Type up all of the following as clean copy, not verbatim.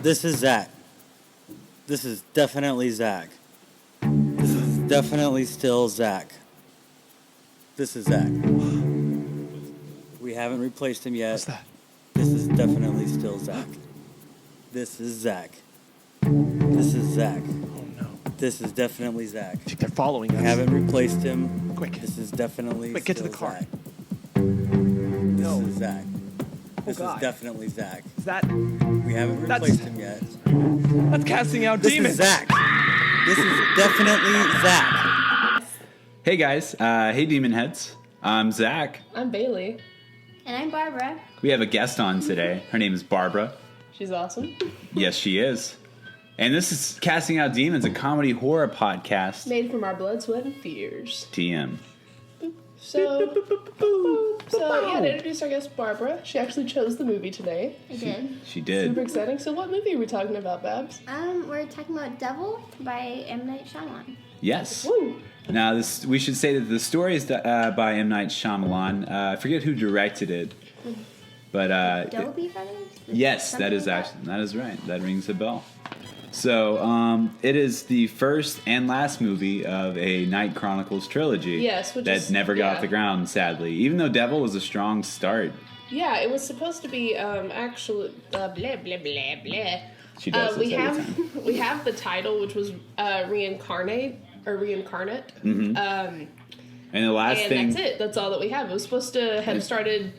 This is Zach. This is definitely Zach. This is definitely still Zach. This is Zach. We haven't replaced him yet. What's that? This is definitely still Zach. This is Zach. This is Zach. Oh no. This is definitely Zach. I think they're following us. We haven't replaced him. Quick. This is definitely Quick, get to still the car. Zach. This No. is Zach. This is God. definitely Zach. Is that? We haven't replaced him yet. That's casting out This demons. is Zach. This is definitely Zach. Hey guys, hey Demon Heads. I'm Zach. I'm Bailey. And I'm Barbara. We have a guest on today. Her name is Barbara. She's awesome. Yes, she is. And this is Casting Out Demons, a comedy horror podcast. Made from our blood, sweat, and fears. TM. So yeah, to introduce our guest, Barbara. She actually chose the movie today. I did. She Super did. exciting. So what movie are we talking about, Babs? We're talking about Devil by M. Night Shyamalan. Yes. Woo! Now, we should say that the story is by M. Night Shyamalan. I forget who directed it. But Dolby Brothers? yes, Something that is like actually that is right. That rings a bell. So, it is the first and last movie of a Night Chronicles trilogy. Yes, which that is- never got yeah. off the ground, sadly. Even though Devil was a strong start. Yeah, it was supposed to be actually blah blah blah blah. She does this we every have time. we have the title, which was Reincarnate. Mm-hmm. And the last And thing, that's it. That's all that we have. It was supposed to have started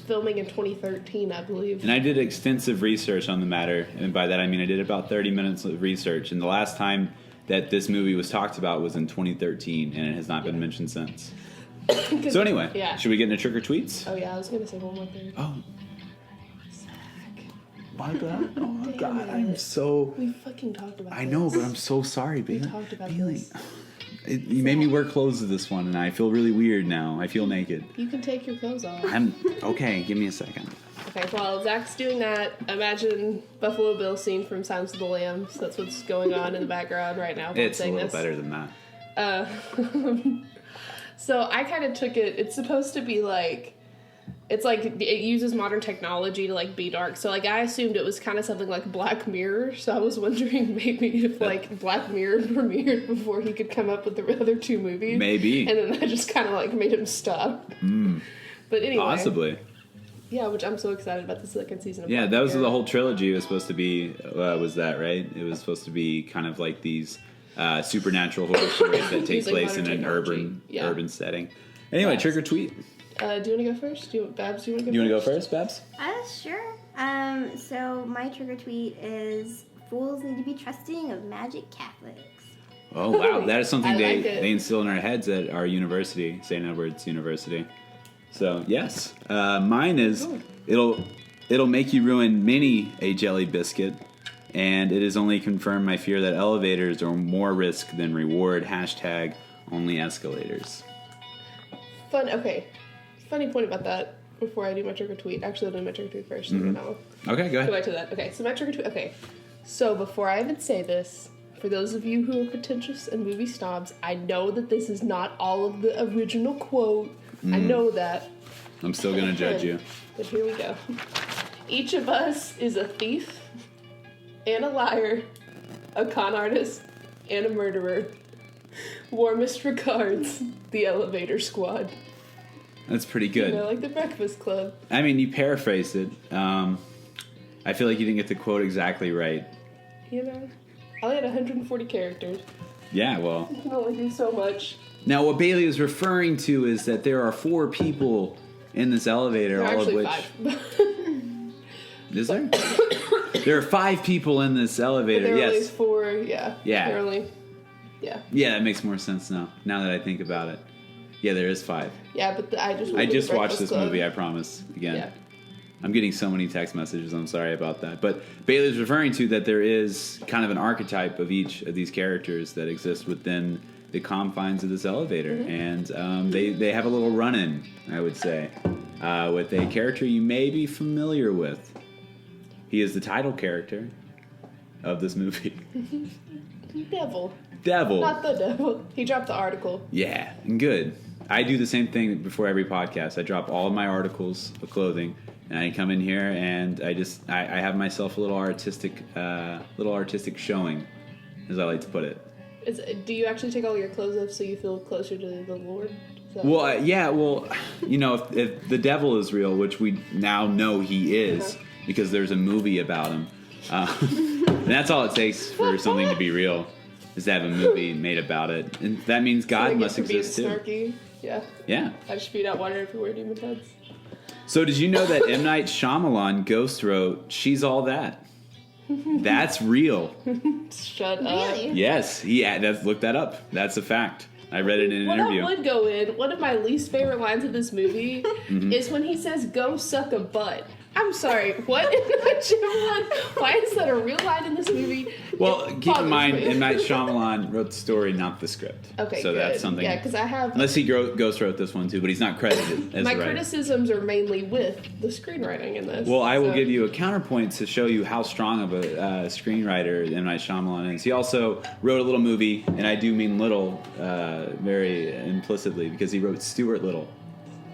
filming in 2013, I believe. and I did extensive research on the matter, and by that I mean I did about 30 minutes of research, and the last time that this movie was talked about was in 2013, and it has not been mentioned since. So anyway, Yeah. should we get into trick or tweets? Oh yeah, I was gonna say one more thing. Oh, Zach, Barbara. Oh Damn God, it. I'm so. we fucking talked about. I know, this. but I'm so sorry, We Bailey. talked about Bailey. this. You made me wear clothes to this one, and I feel really weird now. I feel naked. You can take your clothes off. I'm okay. Give me a second. Okay, while Zach's doing that, imagine Buffalo Bill scene from Silence of the Lambs. That's what's going on in the background right now. while I'm It's a saying little this. better than that. So I kind of took it. It's supposed to be like, it's like it uses modern technology to like be dark. So like I assumed it was kind of something like Black Mirror. So I was wondering maybe if like Black Mirror premiered before he could come up with the other two movies. Maybe. And then that just kind of like made him stop. But anyway. Possibly. Yeah, which I'm so excited about the second season of Yeah, Black that was Mirror. the whole trilogy was supposed to be, was that, right? It was supposed to be kind of like these supernatural horror stories that take Using place in modern an technology. Yeah. urban setting. Anyway, Yes. trick or tweet. Do you want to go first? Babs, do you want to go You want to go first? first, Babs? Sure. So my trigger tweet is fools need to be trusting of magic Catholics. Oh, wow. That is something I like it. they instill in our heads at our university, St. Edward's University. So, yes. Mine is, it'll make you ruin many a jelly biscuit, and it has only confirmed my fear that elevators are more risk than reward. Hashtag only escalators. Okay. Funny point about that before I do my trick or tweet. Actually, I'll do my trick or tweet first. Mm-hmm. And then I'll Okay, go go ahead. back to that. Okay, so my trick or tweet. Okay. So before I even say this, for those of you who are pretentious and movie snobs, I know that this is not all of the original quote. I know that. I'm still going to judge you. But here we go. Each of us is a thief and a liar, a con artist and a murderer. Warmest regards, the Elevator Squad. That's pretty You good. know, like the Breakfast Club. I mean, you paraphrased it. I feel like you didn't get the quote exactly right. You know? I only had 140 characters. Yeah, well. You can only do so much. Now, what Bailey is referring to is that there are 4 people in this elevator, There are all of actually which... 5. Is there? There are 5 people in this elevator, There are only yes. 4, yeah. Yeah. There are only, yeah. Yeah, that makes more sense now that I think about it. Yeah, there is 5. Yeah, but I just I just watched Breakfast this Club. movie, I promise. Again. Yeah. I'm getting so many text messages. I'm sorry about that. But Bailey's referring to that there is kind of an archetype of each of these characters that exists within the confines of this elevator. Mm-hmm. And they have a little run-in, I would say, with a character you may be familiar with. He is the title character of this movie. Devil. Devil. Not the devil. He dropped the article. Yeah, and good. I do the same thing before every podcast. I drop all of my articles of clothing And I come in here and I have myself a little artistic showing, as I like to put it. Do you actually take all your clothes off so you feel closer to the Lord? Well, yeah. Well, if the devil is real, which we now know he is, because there's a movie about him, and that's all it takes for something to be real, is to have a movie made about it, and that means God must exist too. Snarky. Yeah. Yeah. I just spewed out water everywhere, demon heads. So did you know that M. Night Shyamalan ghost wrote "She's All That"? That's real. Shut up. Really? Yes. Look that up. That's a fact. I read it in an interview. What would go in, one of my least favorite lines of this movie is when he says, "Go suck a butt." I'm sorry, what? Why is that a real line in this movie? Well, It keep in bothers mind, me. M. Night Shyamalan wrote the story, not the script. Okay, so good. that's something. Yeah, because I have... Unless he ghost wrote this one too, but he's not credited as my the writer. criticisms are mainly with the screenwriting in this. Well, I will so- give you a counterpoint to show you how strong of a screenwriter M. Night Shyamalan is. He also wrote a little movie, and I do mean little, very implicitly, because he wrote Stuart Little.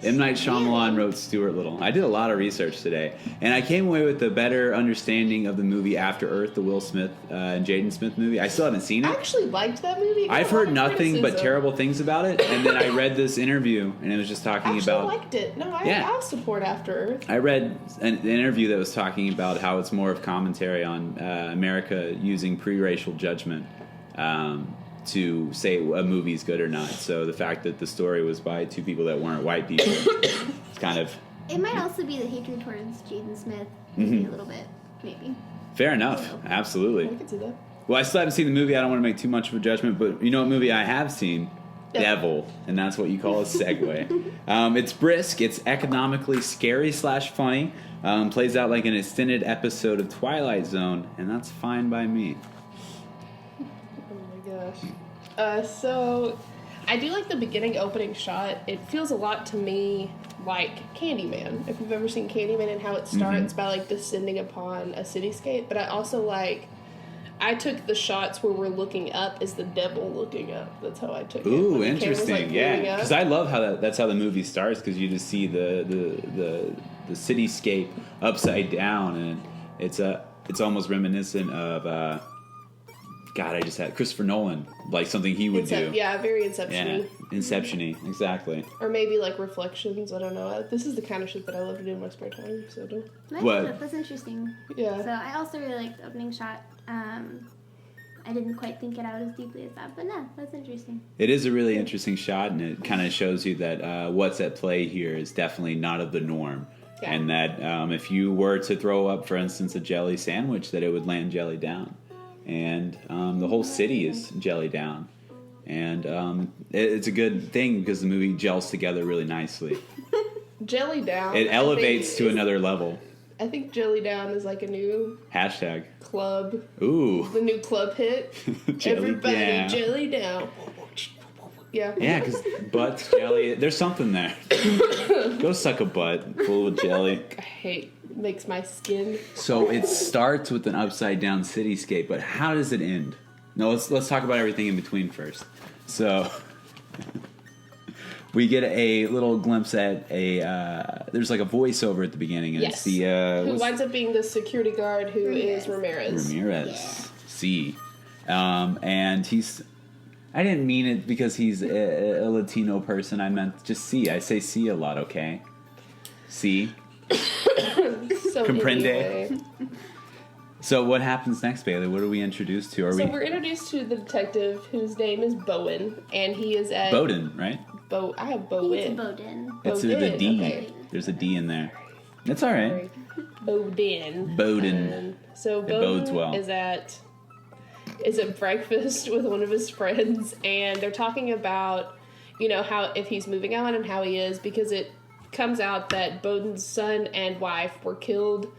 M. Night Shyamalan wrote Stuart Little. I did a lot of research today, and I came away with a better understanding of the movie After Earth, the Will Smith and Jaden Smith movie. I still haven't seen I it. actually liked that movie. It got I've a lot heard of nothing but criticism. terrible things about it, and then I read this interview, and it was just I talking actually about... liked it. No, Yeah. I'll support After Earth. I read an interview that was talking about how it's more of commentary on America using pre-racial judgment to say a movie's good or not. So the fact that the story was by two people that weren't white people, it's kind of It might also be the hatred towards Jaden Smith, Mm-hmm. maybe a little bit, maybe. fair enough. I Absolutely. could see that. Well, I still haven't seen the movie. I don't want to make too much of a judgment, but you know what movie I have seen? Devil, and that's what you call a segue. It's brisk. It's economically scary / funny. Plays out like an extended episode of Twilight Zone, and that's fine by me. Oh my gosh. So I do like the beginning opening shot. It feels a lot to me like Candyman. If you've ever seen Candyman and how it starts by like descending upon a cityscape. But I also I took the shots where we're looking up as the devil looking up. That's how I took it. Ooh, When the camera's, interesting. like, Yeah, moving up. because I love how that's how the movie starts, because you just see the cityscape upside down, and it's almost reminiscent of God. I just had Christopher Nolan, like something he would do. Yeah, very Inception-y. Yeah, Inception-y, exactly. Or maybe like Reflections. I don't know. This is the kind of shit that I love to do in my spare time. So don't. What? That's interesting. Yeah. So I also really liked the opening shot. I didn't quite think it out as deeply as that, but no, that's interesting. It is a really interesting shot, and it kind of shows you that what's at play here is definitely not of the norm. Yeah. And that if you were to throw up, for instance, a jelly sandwich, that it would land jelly down. And the whole city is jelly down. And it's a good thing because the movie gels together really nicely. Jelly Down. It elevates to another level. I think Jelly Down is like a new Hashtag. club. Ooh. The new club hit. Jelly Everybody down. jelly down. Yeah. Yeah, because butts, jelly, there's something there. Go suck a butt full of jelly. I hate makes my skin. So it starts with an upside down cityscape, but how does it end? No, let's talk about everything in between first. So we get a little glimpse at there's like a voiceover at the beginning, and Yes. it's the Who winds up being the security guard who is Ramirez. Ramirez. C. And he's. I didn't mean it because he's a Latino person. I meant just C. I say C a lot. Okay. C. So Comprende? anyway. So what happens next, Bailey? What are we introduced to? So we're introduced to the detective whose name is Bowen, and he is at Bowden, right? I have It's Bowen. Bowden. It's the Bowden, D. okay. There's a D in there. That's all right. Sorry. Bowden. Bowden. So It Bowden bodes well. is at breakfast with one of his friends, and they're talking about, how if he's moving on and how he is, because it comes out that Bowden's son and wife were killed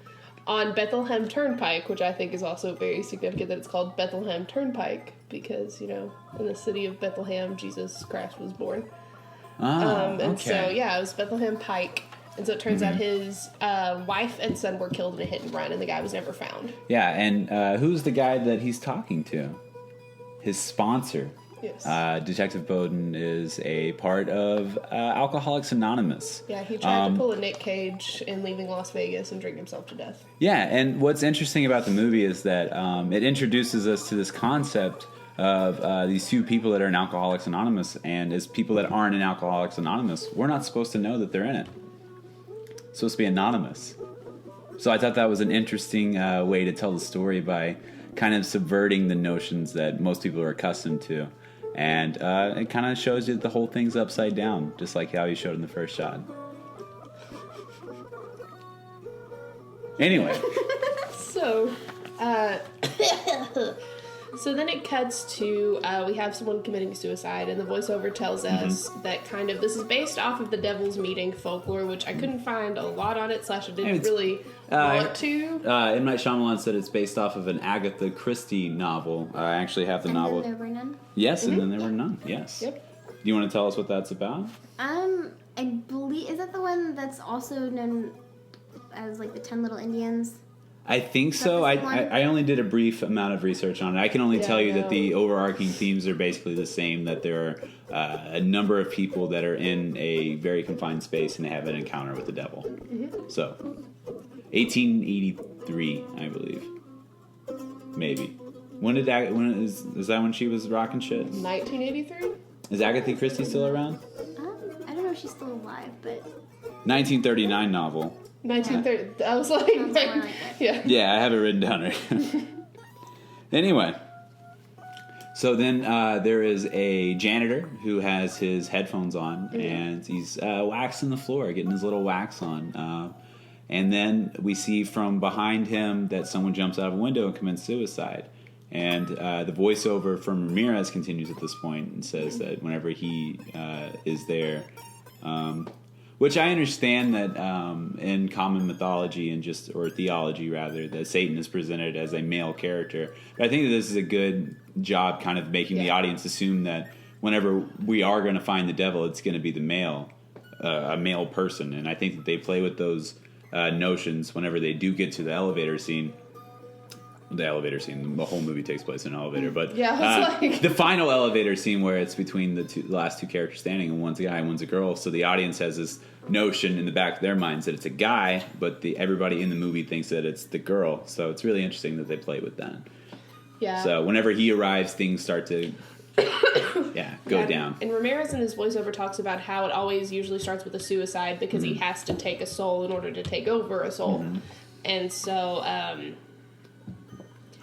on Bethlehem Turnpike, which I think is also very significant that it's called Bethlehem Turnpike, because, in the city of Bethlehem, Jesus Christ was born. Oh, And so, okay. yeah, it was Bethlehem Pike. And so it turns out his wife and son were killed in a hit and run, and the guy was never found. Yeah, and who's the guy that he's talking to? His sponsor. Yes. Detective Bowden is a part of Alcoholics Anonymous. Yeah, he tried to pull a Nick Cage in Leaving Las Vegas and drink himself to death. Yeah, and what's interesting about the movie is that it introduces us to this concept of these two people that are in Alcoholics Anonymous, and as people that aren't in Alcoholics Anonymous, we're not supposed to know that they're in it. It's supposed to be anonymous. So I thought that was an interesting way to tell the story by kind of subverting the notions that most people are accustomed to. And it kind of shows you that the whole thing's upside down, just like how you showed in the first shot. Anyway. So, so then it cuts to, we have someone committing suicide, and the voiceover tells us that kind of, this is based off of the Devil's Meeting folklore, which I couldn't find a lot on it, / I didn't really want to. M. Night Shyamalan said it's based off of an Agatha Christie novel. I actually have the novel. Then there were none. Yes, and then there were none. Yes. Yep. Do you want to tell us what that's about? I believe, is that the one that's also known as like the 10 Little Indians? I think so. Is that the one? I only did a brief amount of research on it. I can only tell you that the overarching themes are basically the same, that there are a number of people that are in a very confined space and they have an encounter with the devil. Mm-hmm. So, 1883, I believe. Maybe. Is that when she was rocking shit? 1983? Is Agatha Christie still around? I don't know if she's still alive, but 1939 novel. 1930. I was like, sounds more like it. yeah. Yeah, I have it written down right. Anyway, so then there is a janitor who has his headphones on, and he's waxing the floor, getting his little wax on. And then we see from behind him that someone jumps out of a window and commits suicide. And the voiceover from Ramirez continues at this point and says that whenever he is there, which I understand that in common mythology or theology rather, that Satan is presented as a male character. But I think that this is a good job kind of making the audience assume that whenever we are going to find the devil, it's going to be a male person. And I think that they play with those notions whenever they do get to the elevator scene. The whole movie takes place in an elevator, but the final elevator scene where it's between the last two characters standing, and one's a guy and one's a girl. So the audience has this notion in the back of their minds that it's a guy, but everybody in the movie thinks that it's the girl. So it's really interesting that they play with that. Yeah. So whenever he arrives, things start to go down. And Ramirez in his voiceover talks about how it always usually starts with a suicide because he has to take a soul in order to take over a soul. Mm-hmm. And so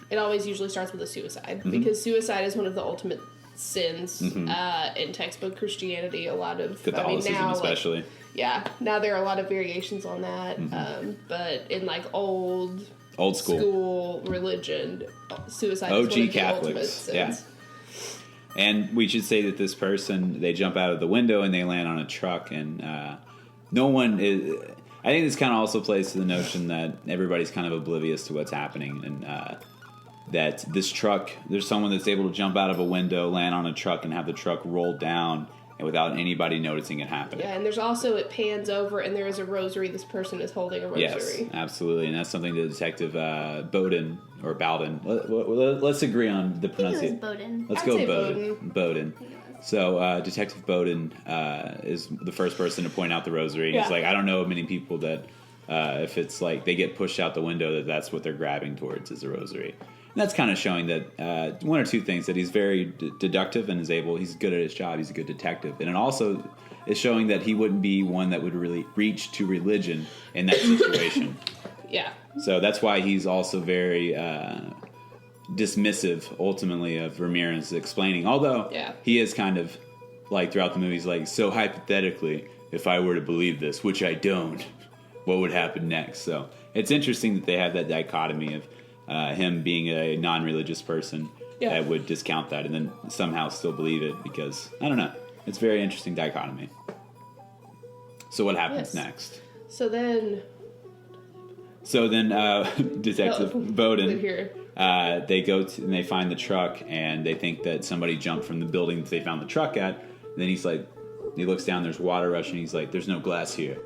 it always usually starts with a suicide because suicide is one of the ultimate sins in textbook Christianity. A lot of Catholicism, now, especially. Now there are a lot of variations on that, but in like old school religion, suicide is one of the Catholics, ultimate sins. Yeah. And we should say that this person, they jump out of the window and they land on a truck, and no one is. I think this kind of also plays to the notion that everybody's kind of oblivious to what's happening, and that this truck, there's someone that's able to jump out of a window, land on a truck, and have the truck roll down, and without anybody noticing it happening. Yeah, and there's also, it pans over, and there is a rosary. This person is holding a rosary. Yes, absolutely, and that's something that Detective Bowden, or Bowden, let's agree on the pronunciation. Bowden. Let's I'd go say Bowden. Bowden. So Detective Bowden is the first person to point out the rosary. It's like, I don't know of many people that if it's like they get pushed out the window, that's what they're grabbing towards is a rosary. And that's kind of showing that one or two things, that he's very deductive and he's good at his job. He's a good detective. And it also is showing that he wouldn't be one that would really reach to religion in that situation. Yeah. So that's why he's also very dismissive, ultimately, of Ramirez explaining. Although he is kind of, like, throughout the movie, he's like, so hypothetically, if I were to believe this, which I don't, what would happen next? So it's interesting that they have that dichotomy of him being a non-religious person that would discount that and then somehow still believe it because, I don't know, it's a very interesting dichotomy. So what happens next? So then Detective Bowden, they go and they find the truck, and they think that somebody jumped from the building that they found the truck at. And then he's like, he looks down, there's water rushing. He's like, there's no glass here.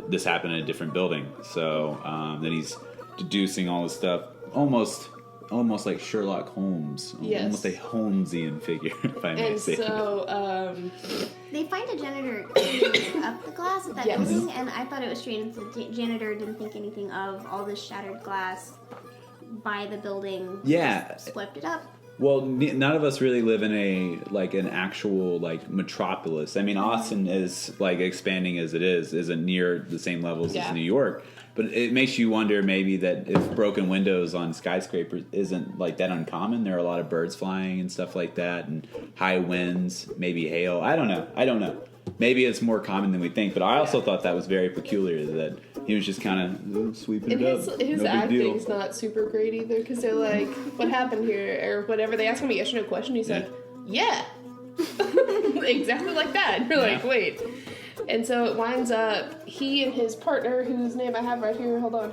This happened in a different building. So then he's deducing all this stuff, almost almost like Sherlock Holmes, Yes. almost a Holmesian figure, if I may And say. so, They find a janitor cleaning up the glass at that Yes. building, and I thought it was strange that the janitor didn't think anything of all this shattered glass by the building. Yeah. Just swept it up. Well, none of us really live in an actual metropolis. I mean, Austin is expanding as it isn't near the same levels Yeah. as New York. But it makes you wonder maybe that if broken windows on skyscrapers isn't that uncommon. There are a lot of birds flying and stuff like that, and high winds, maybe hail. I don't know. Maybe it's more common than we think. But I also thought that was very peculiar that he was just kind of sweeping and it up. his No big deal. acting's not super great either, because they're like, what happened here? Or whatever. They ask him a yes or no question, he's like, yeah. Exactly like that. And you're like, Yeah. wait. And so it winds up, he and his partner, whose name I have right here, hold on.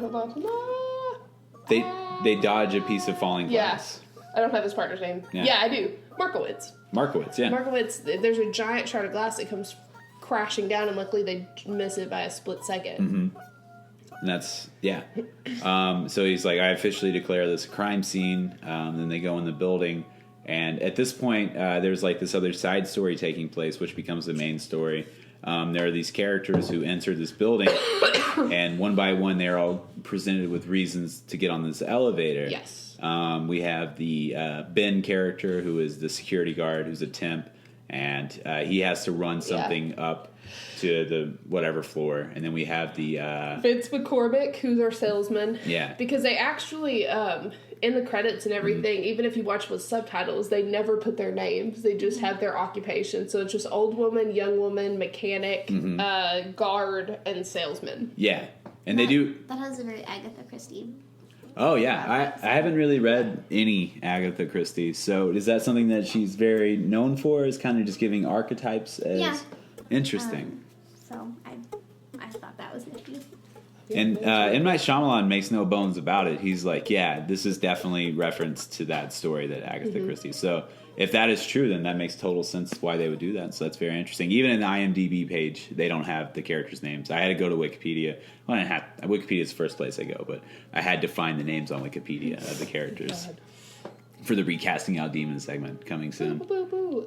They dodge a piece of falling Yes. glass. I don't have his partner's name. Yeah. Yeah, I do. Markowitz. Markowitz, yeah. Markowitz, there's a giant shard of glass that comes crashing down, and luckily they miss it by a split second. Mm-hmm. And that's, yeah. So he's like, I officially declare this a crime scene. Then they go in the building. And at this point, there's this other side story taking place, which becomes the main story. There are these characters who enter this building, and one by one, they're all presented with reasons to get on this elevator. Yes. We have the Ben character, who is the security guard, who's a temp, and he has to run something up to the whatever floor. And then we have the Vince McCormick, who's our salesman. Yeah. Because they actually, in the credits and everything, even if you watch with subtitles, they never put their names. They just have their occupation. So it's just old woman, young woman, mechanic, guard, and salesman. yeah. And they do. That has a very Agatha Christie. Oh yeah, I haven't really read any Agatha Christie, so is that something that she's very known for? Is kind of just giving archetypes as Yeah. interesting. So I thought that was nifty. And M. Night Shyamalan makes no bones about it. He's like, yeah, this is definitely reference to that story that Agatha Christie. So if that is true, then that makes total sense why they would do that. So that's very interesting. Even in the IMDb page, they don't have the characters' names. I had to go to Wikipedia. Well, Wikipedia is the first place I go, but I had to find the names on Wikipedia of the characters for the Recasting Out Demons segment coming soon. Boo, boo, boo.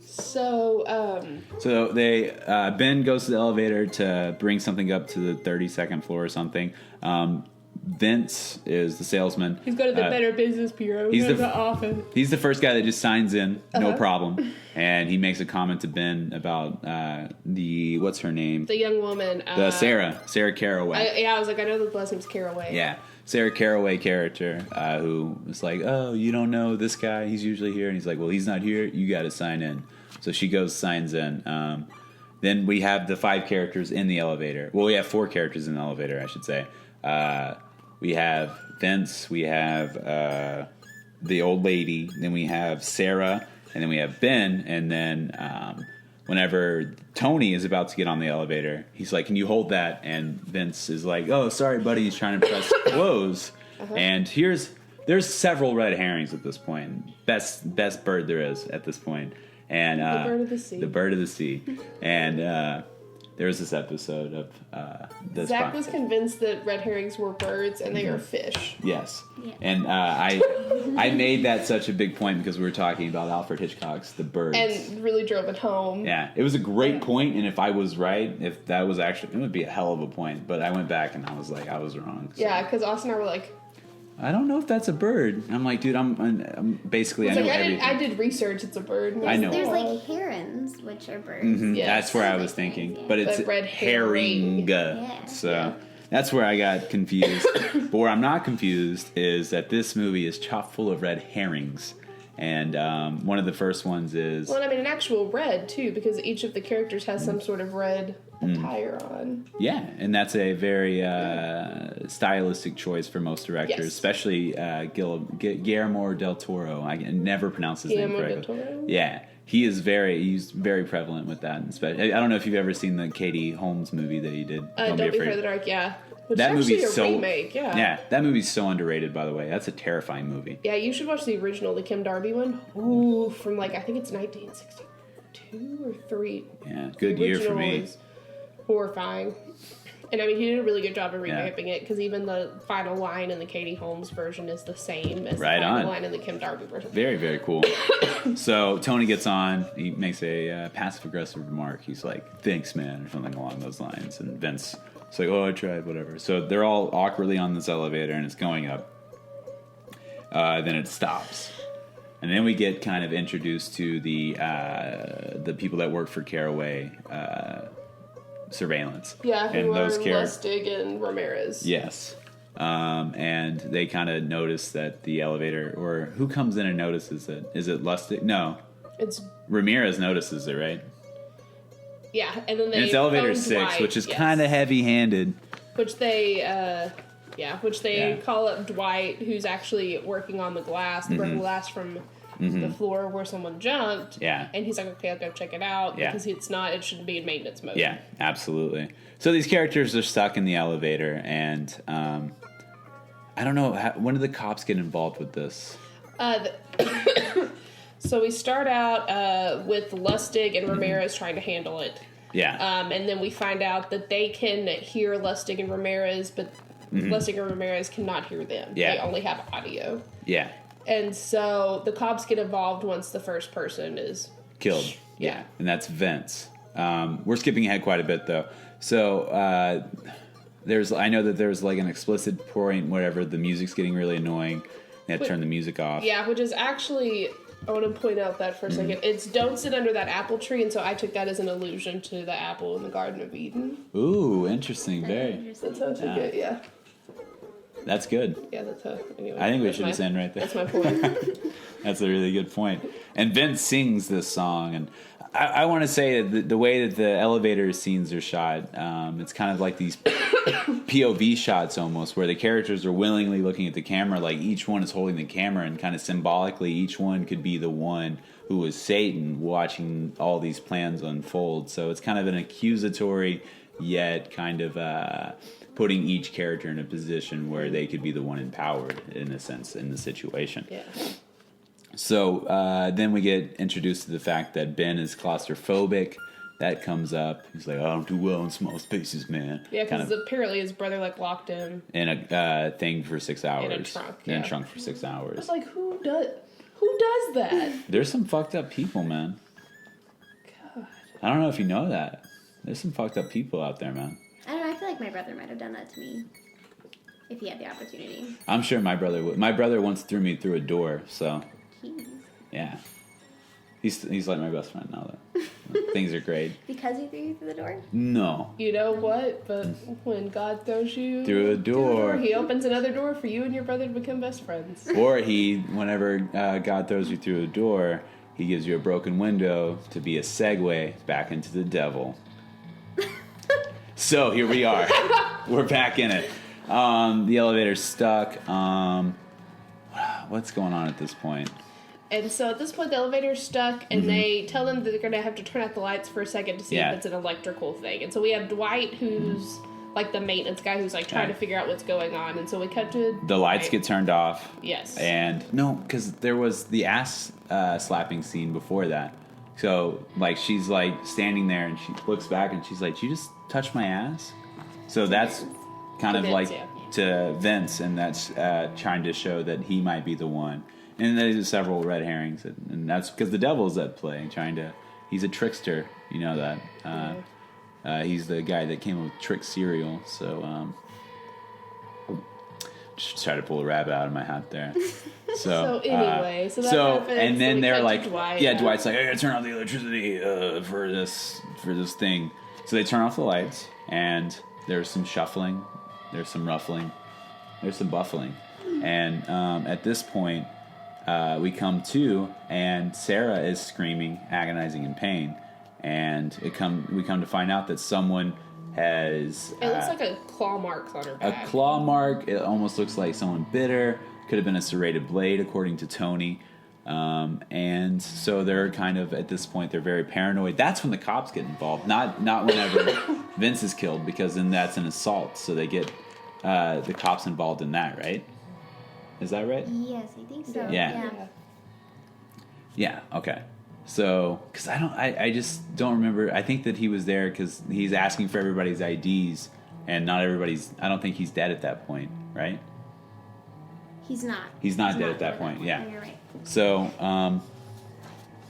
So they Ben goes to the elevator to bring something up to the 32nd floor or something. Vince is the salesman. He's going to the Better Business Bureau. He's He's the- the office. He's the first guy that just signs in, no problem. And he makes a comment to Ben about the what's her name? The young woman. The Sarah Caraway. I was like, I know the last name's Caraway. Yeah, Sarah Caraway character who was like, oh, you don't know this guy? He's usually here. And he's like, well, he's not here. You got to sign in. So she goes, signs in. Then we have the 5 characters in the elevator. Well, we have 4 characters in the elevator, I should say. We have Vince. We have the old lady. Then we have Sarah. And then we have Ben. And then whenever Tony is about to get on the elevator, he's like, can you hold that? And Vince is like, oh, sorry, buddy. He's trying to press close. And there's several red herrings at this point. Best bird there is at this point. And The bird of the sea. The bird of the sea. And there was this episode of this. Zach was convinced that red herrings were birds and they are fish. Yes. Yeah. And I made that such a big point because we were talking about Alfred Hitchcock's The Birds. And really drove it home. Yeah, it was a great point, and if I was right, if that was actually, it would be a hell of a point. But I went back and I was like, I was wrong. So. Yeah, because Austin and I were like, I don't know if that's a bird. I'm like, dude, I'm basically, I know everything. I did research, it's a bird. I know. There's like herons, which are birds. Yes. That's where I was thinking, but it's But red herring. Yeah. So that's where I got confused. But where I'm not confused is that this movie is chock full of red herrings. And one of the first ones is Well, I mean, an actual red, too, because each of the characters has some sort of red attire on. yeah, and that's a very stylistic choice for most directors, Yes. especially Guillermo del Toro. I can never pronounce his name Guillermo del correctly. Toro? Yeah, he's very prevalent with that. I don't know if you've ever seen the Katie Holmes movie that he did. Don't Be Afraid of the Dark, yeah. Which That is actually movie's a so remake, yeah. Yeah, that movie's so underrated. By the way, that's a terrifying movie. Yeah, you should watch the original, the Kim Darby one. Ooh, from like, I think it's 1962 or 3. Yeah, good The year for original me. is horrifying. And I mean, he did a really good job of revamping it because even the final line in the Katie Holmes version is the same as Right the final on. line in the Kim Darby version. Very, very cool. So Tony gets on. He makes a passive-aggressive remark. He's like, "Thanks, man," or something along those lines. And Vince is like, "Oh, I tried, whatever." So they're all awkwardly on this elevator, and it's going up. Then it stops. And then we get kind of introduced to the people that work for Caraway Surveillance. Yeah, who and are those Lustig and Ramirez. Yes. And they kind of notice that the elevator, or who comes in and notices it? Is it Lustig? No. It's Ramirez notices it, right? yeah, and then they And it's elevator phone 6, Dwight, which is yes. kind of heavy-handed. Which they Yeah. call up Dwight, who's actually working on the glass, the broken glass from the floor where someone jumped. Yeah. And he's like, okay, I'll go check it out Yeah. because it shouldn't be in maintenance mode. Yeah, absolutely. So these characters are stuck in the elevator, and I don't know, when do the cops get involved with this? So we start out with Lustig and Ramirez trying to handle it. Yeah. And then we find out that they can hear Lustig and Ramirez, but Lustig and Ramirez cannot hear them. Yeah. They only have audio. Yeah. And so the cops get involved once the first person is Killed. Yeah. And that's Vince. We're skipping ahead quite a bit, though. So I know that there's like an explicit point, whatever, the music's getting really annoying. They had to turn the music off. Yeah, which is actually, I want to point out that for a second. It's don't sit under that apple tree, and so I took that as an allusion to the apple in the Garden of Eden. Ooh, interesting. Very. That's how I took it, yeah. That's good. Yeah, that's how, anyway. I think we that's should my- just end right there. That's my point. That's a really good point. And Vince sings this song, and I want to say that the way that the elevator scenes are shot, it's kind of like these POV shots almost, where the characters are willingly looking at the camera, like each one is holding the camera, and kind of symbolically, each one could be the one who was Satan watching all these plans unfold. So it's kind of an accusatory, yet kind of putting each character in a position where they could be the one empowered, in a sense, in the situation. Yeah. So then we get introduced to the fact that Ben is claustrophobic. That comes up. He's like, "I don't do well in small spaces, man." Yeah, kind because of apparently his brother, like, locked him. in a thing for 6 hours. In a trunk, In a yeah. trunk for 6 I hours. was like, who does that? There's some fucked up people, man. God. I don't know if you know that. There's some fucked up people out there, man. I don't know. I feel like my brother might have done that to me if he had the opportunity. I'm sure my brother would. My brother once threw me through a door, so Jeez. yeah. He's like my best friend now, though. Things are great. Because he threw you through the door? No. You know what? But when God throws you Through a door. he opens another door for you and your brother to become best friends. Or whenever God throws you through a door, he gives you a broken window to be a segue back into the devil. So here we are. We're back in it. The elevator's stuck. What's going on at this point? And so at this point, the elevator's stuck, and they tell them that they're going to have to turn out the lights for a second to see Yeah. if it's an electrical thing. And so we have Dwight, who's like the maintenance guy, who's like trying Yeah. to figure out what's going on. And so we cut to The lights Dwight. get turned off. Yes. And no, because there was the ass slapping scene before that. So like she's like standing there and she looks back and she's like, "Did you just touch my ass?" So that's kind To of Vince, like yeah. to Vince, and that's trying to show that he might be the one. And there's several red herrings, and that's because the devil's at play, he's a trickster, you know that. He's the guy that came up with Trick cereal, so just try to pull a rabbit out of my hat there. So anyway, so that happens, and so then we they're cut to like, Dwight, yeah, Dwight's like, "I gotta turn off the electricity for this thing." So they turn off the lights, and there's some shuffling, there's some ruffling, there's some buffling, and at this point, we come to, and Sarah is screaming, agonizing in pain, and we come to find out that someone has It looks like a claw marks on her a back. claw mark. It almost looks like someone bit her. Could have been a serrated blade, according to Tony. And so they're kind of, at this point, they're very paranoid. That's when the cops get involved, not whenever Vince is killed, because then that's an assault. So they get the cops involved in that, right? Is that right? Yes, I think so. Yeah. Yeah, okay. So, because I just don't remember. I think that he was there because he's asking for everybody's IDs and not everybody's. I don't think he's dead at that point, right? He's not. He's not dead at that point. Yeah. You're right. So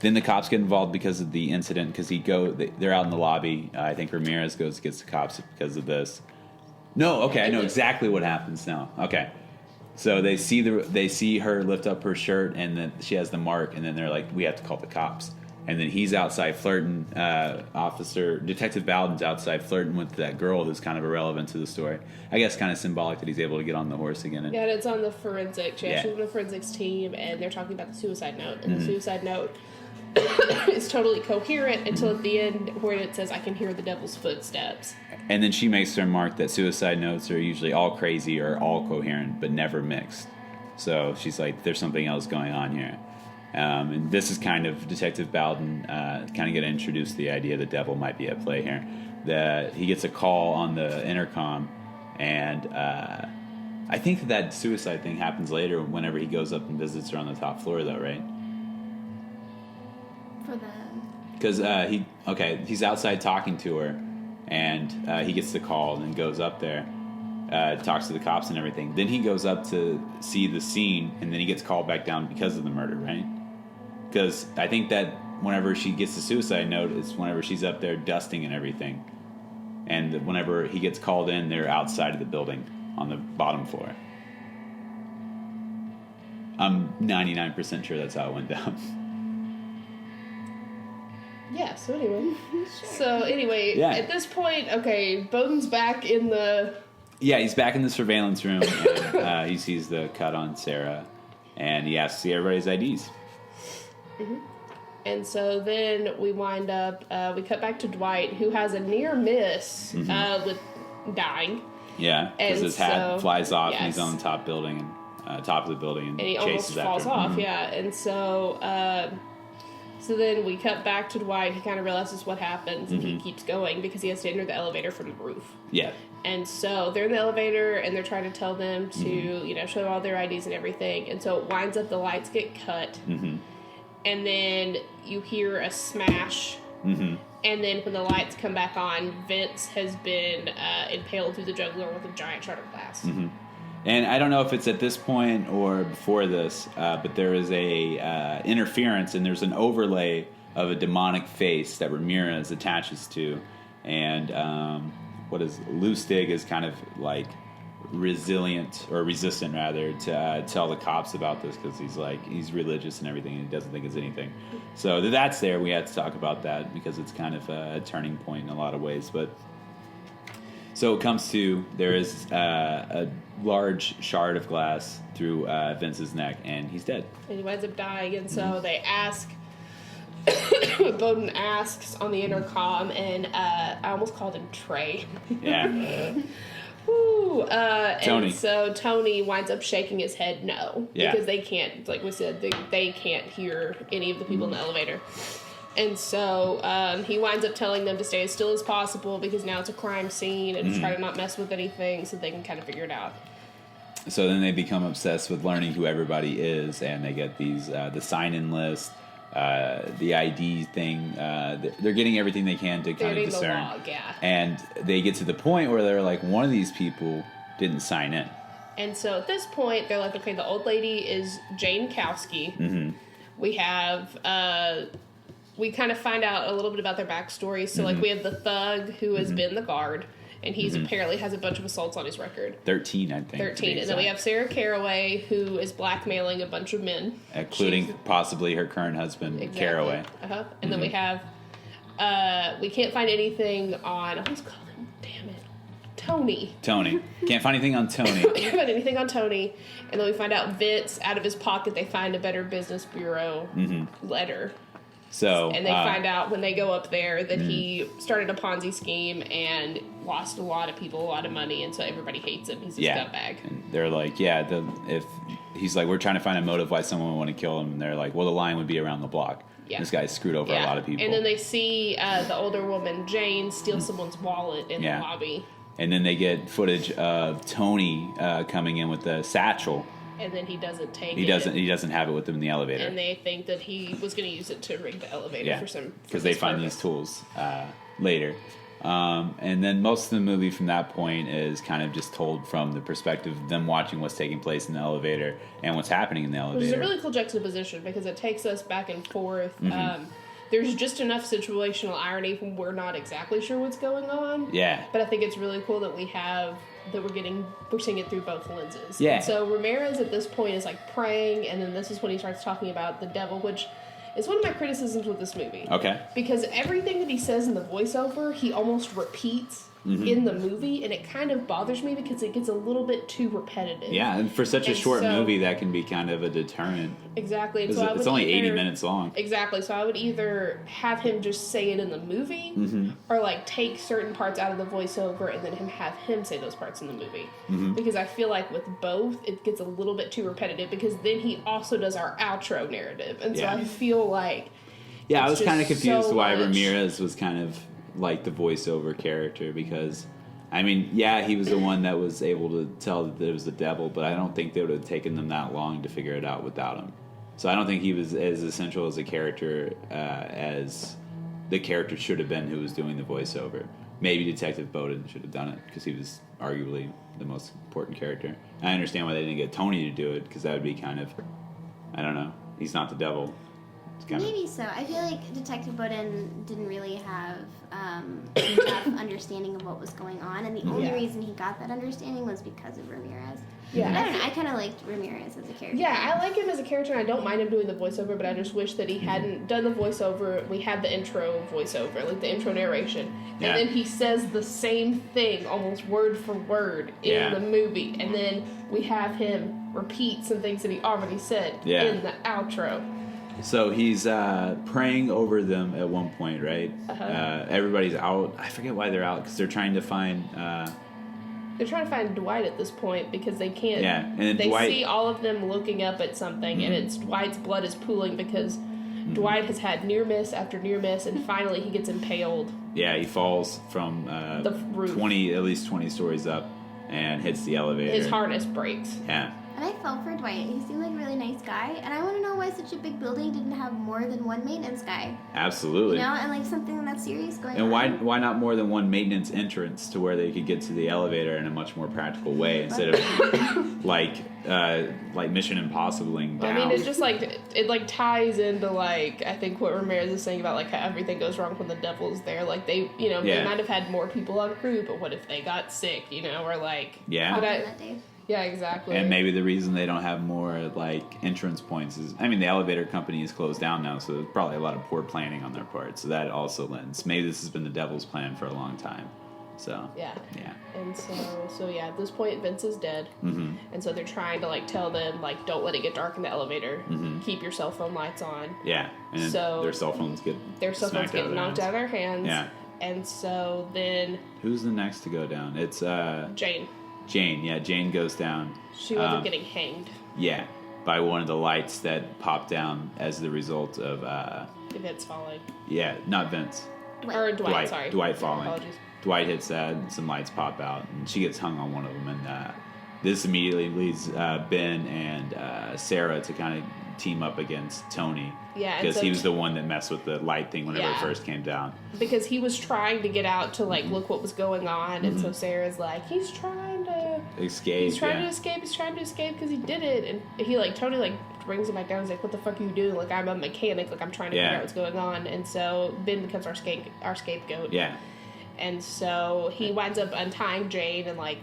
then the cops get involved because of the incident. Because they're out in the lobby. I think Ramirez gets the cops because of this. No, okay, I know exactly what happens now. Okay, so they see her lift up her shirt, and then she has the mark, and then they're like, we have to call the cops. And then he's outside flirting. Detective Bowden's outside flirting with that girl who's kind of irrelevant to the story. I guess kind of symbolic that he's able to get on the horse again. And, Yeah, and it's on the forensic. She's Yeah. on the forensics team, and they're talking about the suicide note. And the suicide note is totally coherent until at the end where it says, I can hear the devil's footsteps. And then she makes her remark that suicide notes are usually all crazy or all coherent, but never mixed. So she's like, there's something else going on here. And this is kind of Detective Bowden kind of get introduced to the idea the devil might be at play here. That he gets a call on the intercom, and I think that suicide thing happens later whenever he goes up and visits her on the top floor, though, right? For the. Because he's outside talking to her, and he gets the call and then goes up there, talks to the cops and everything. Then he goes up to see the scene, and then he gets called back down because of the murder, right? Because I think that whenever she gets the suicide note, it's whenever she's up there dusting and everything. And whenever he gets called in, they're outside of the building on the bottom floor. I'm 99% sure that's how it went down. Yeah, so anyway, Yeah. at this point, okay, Bowden's back in the... Yeah, he's back in the surveillance room, and he sees the cut on Sarah, and he asks to see everybody's IDs. And so then we wind up, we cut back to Dwight, who has a near miss with dying. Yeah, because And his hat so- flies off, and he's yes. on the top top of the building, and, And he almost chases falls after him. off, yeah. And so, so then we cut back to Dwight. He kind of realizes what happens, and he keeps going because he has to enter the elevator from the roof. Yeah, And so they're in the elevator, and they're trying to tell them to, show all their IDs and everything. And so it winds up the lights get cut, and then you hear a smash. And then when the lights come back on, Vince has been impaled through the jugular with a giant shard of glass. and I don't know if it's at this point or before this, but there is a interference, and there's an overlay of a demonic face that Ramirez attaches to, and Lustig is kind of like resistant rather to tell the cops about this because he's religious and everything, and he doesn't think it's anything. So that's there. We had to talk about that because it's kind of a turning point in a lot of ways. But so it comes to there is a large shard of glass through Vince's neck, and he's dead. And he winds up dying, and so they ask... Bowden asks on the intercom, and I almost called him Trey. Yeah. Woo, Tony. And so Tony winds up shaking his head no. Yeah. Because they can't, like we said, they can't hear any of the people in the elevator. And so he winds up telling them to stay as still as possible because now it's a crime scene and try to not mess with anything so they can kind of figure it out. So then they become obsessed with learning who everybody is, and they get these the sign-in list, the ID thing. They're getting everything they can to kind of Getting the discern. log, yeah. And they get to the point where they're like, one of these people didn't sign in. And so at this point, they're like, okay, the old lady is Jane Kowski. We have, we kind of find out a little bit about their backstory. So, like, we have the thug who has been the guard, and he's apparently has a bunch of assaults on his record. 13, I think. 13. And then we have Sarah Caraway, who is blackmailing a bunch of men. including possibly her current husband, Exactly. Caraway. And then we have, we can't find anything on, I almost call him, damn it, Tony. Tony. Can't find anything on Tony. Can't find anything on Tony. And then we find out Vince, out of his pocket, they find a Better Business Bureau letter. So And they find out when they go up there that he started a Ponzi scheme and lost a lot of people a lot of money, and so everybody hates him. He's a scumbag. And they're like, yeah, if he's like, we're trying to find a motive why someone would want to kill him, and they're like, well, the line would be around the block. Yeah. This guy's screwed over a lot of people. And then they see the older woman, Jane, steal someone's wallet in the lobby. And then they get footage of Tony coming in with the satchel. And then he doesn't take it. He doesn't have it with him in the elevator. And they think that he was going to use it to rig the elevator for some... because they find these tools later. And then most of the movie from that point is kind of just told from the perspective of them watching what's taking place in the elevator and what's happening in the elevator. Which is a really cool juxtaposition because it takes us back and forth. There's just enough situational irony when we're not exactly sure what's going on. Yeah. But I think it's really cool that we're seeing it through both lenses. Yeah. And so Ramirez at this point is like praying, and then this is when he starts talking about the devil, which is one of my criticisms with this movie. Okay. Because everything that he says in the voiceover, he almost repeats in the movie, and it kind of bothers me because it gets a little bit too repetitive. Yeah, and for such a And short so- movie, that can be kind of a deterrent. Exactly. And It's, so I would it's only 80 either- minutes long. Exactly. So I would either have him just say it in the movie, or like take certain parts out of the voiceover and then have him say those parts in the movie. Because I feel like with both, it gets a little bit too repetitive. Because then he also does our outro narrative, and so Yeah. I feel like Yeah, I it's was kind of just confused so why much. Ramirez was kind of like the voiceover character because, I mean, yeah, he was the one that was able to tell that it was the devil, but I don't think they would have taken them that long to figure it out without him. So I don't think he was as essential as a character as the character should have been who was doing the voiceover. Maybe Detective Bowden should have done it because he was arguably the most important character. I understand why they didn't get Tony to do it because that would be kind of, I don't know, he's not the devil. It's kind of, Maybe so. I feel like Detective Bowden didn't really have enough understanding of what was going on, and the only Yeah. reason he got that understanding was because of Ramirez. Yeah. But I don't know. I kind of liked Ramirez as a character. Yeah, I like him as a character, and I don't mind him doing the voiceover, but I just wish that he hadn't done the voiceover. We had the intro voiceover, like the intro narration, Yeah. and then he says the same thing, almost word for word, in Yeah. the movie, and then we have him repeat some things that he already said Yeah. in the outro. So he's praying over them at one point, right? Everybody's out. I forget why they're out because they're trying to find. They're trying to find Dwight at this point because they can't. Yeah, and then they Dwight- see all of them looking up at something, and it's Dwight's blood is pooling because Dwight has had near miss after near miss, and finally he gets impaled. Yeah, he falls from The roof. at least 20 stories up, and hits the elevator. His harness breaks. Yeah, And I felt for Dwight. He seemed like a really nice guy, and I want to know why such a big building didn't have more than one maintenance guy. absolutely. You know, and like something that's serious going on. And why not more than one maintenance entrance to where they could get to the elevator in a much more practical way instead of like Mission Impossibling down. I mean, it's just like it like ties into like I think what Ramirez is saying about like how everything goes wrong when the devil's there. Like they, you know, Yeah. they might have had more people on crew, but what if they got sick? You know, or like Yeah. Happened But I- that day. yeah, exactly. And maybe the reason they don't have more like entrance points is, I mean, the elevator company is closed down now, so there's probably a lot of poor planning on their part. So that also lends. Maybe this has been the devil's plan for a long time. So yeah. yeah. And so yeah, at this point Vince is dead, Mm-hmm. and so they're trying to like tell them like don't let it get dark in the elevator. Mm-hmm. Keep your cell phone lights on. Yeah, and then So- their cell phones get Their cell phones smacked get of their knocked hands. out of their hands. Yeah. And so then Who's the next to go down? It's Jane, Jane. Yeah, Jane goes down. she wasn't getting hanged. Yeah, by one of the lights that popped down as the result of Vince falling. not Vince. Or Dwight, sorry. Dwight falling. Apologies. Dwight hits that, and some lights pop out, and she gets hung on one of them. And this immediately leads Ben and Sarah to kind of team up against Tony. Yeah, and because so he was the one that messed with the light thing whenever Yeah. it first came down. Because he was trying to get out to like look what was going on, and so Sarah's like, he's trying to Escape. to escape. He's trying to escape because he did it, and he like Tony like brings him back down. He's like, "What the fuck are you doing? Like I'm a mechanic. Like I'm trying to Yeah. figure out what's going on." And so Ben becomes our scapegoat. Yeah. And so he winds up untying Jane and like.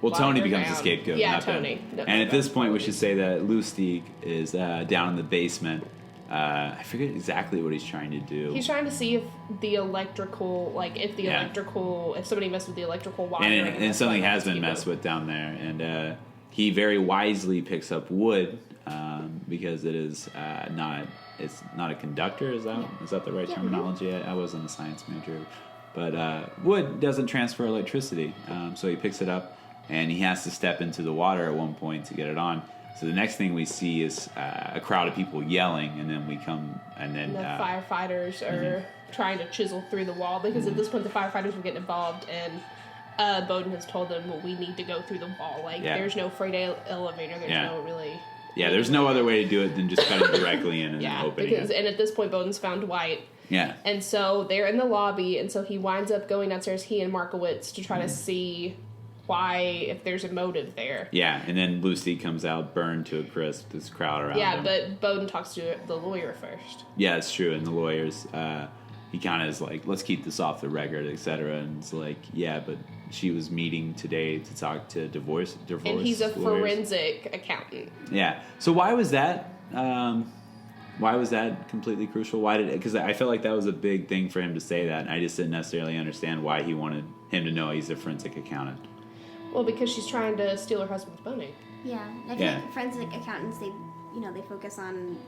Well, locking Tony her becomes the down. scapegoat. Yeah, not Ben. Tony. No, and at this point, we Tony. should say that Lustig is down in the basement. I forget exactly what he's trying to do. He's trying to see if the electrical, like if the Yeah. if somebody messed with the electrical wire. and something has been scapegoat. messed with down there, and he very wisely picks up wood because it is it's not a conductor. Is that the right Yeah. terminology? I wasn't a science major, but wood doesn't transfer electricity, so he picks it up and he has to step into the water at one point to get it on. So the next thing we see is a crowd of people yelling, and then we come and then The firefighters are trying to chisel through the wall because at this point the firefighters were getting involved, and Bowden has told them, well, we need to go through the wall. Like, Yeah. there's no freight elevator. There's Yeah. no really... there's no other way to do it than just cut it directly in and Yeah, opening because it. and at this point Bowden's found Dwight, Yeah. And so they're in the lobby, and so he winds up going downstairs, he and Markowitz, to try to see why, if there's a motive there. Yeah, and then Lucy comes out burned to a crisp, this crowd around Yeah, him. but Bowden talks to the lawyer first. Yeah, it's true. And the lawyers, he kind of is like, let's keep this off the record, etc. And it's like, yeah, but she was meeting today to talk to divorce And he's a lawyers. forensic accountant. Yeah. So why was that? Why was that completely crucial? Why did it? Because I felt like that was a big thing for him to say that. And I just didn't necessarily understand why he wanted him to know he's a forensic accountant. Well, because she's trying to steal her husband's money. Yeah, I feel Yeah. like forensic accountants, they focus on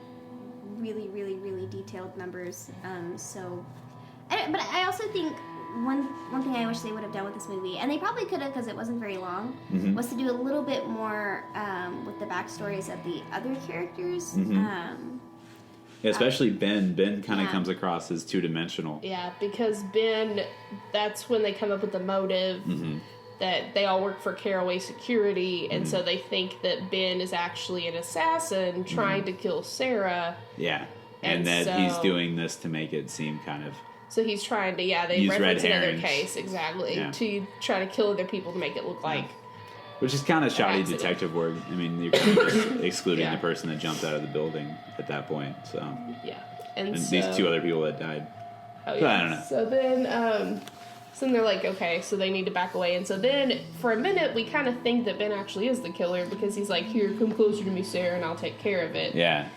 really, really, really detailed numbers. But I also think one thing I wish they would have done with this movie, and they probably could have because it wasn't very long, was to do a little bit more with the backstories of the other characters. Yeah, especially Ben. Ben kind of Yeah. comes across as two-dimensional. Yeah, because Ben, that's when they come up with the motive that they all work for Caraway Security, and so they think that Ben is actually an assassin trying to kill Sarah. Yeah. And And that he's so- doing this to make it seem kind of... So he's trying to, they Use reference red another herrings. case, exactly, Yeah. to try to kill other people to make it look like, Which is kind of shoddy accident. detective work. I mean, you're kind of just excluding Yeah. the person that jumped out of the building at that point. So, yeah. And, and so, these two other people that died. Oh, So yeah. I don't know. So then they're like, okay, so they need to back away. And so then, for a minute, we kind of think that Ben actually is the killer because he's like, here, come closer to me, Sarah, and I'll take care of it. Yeah.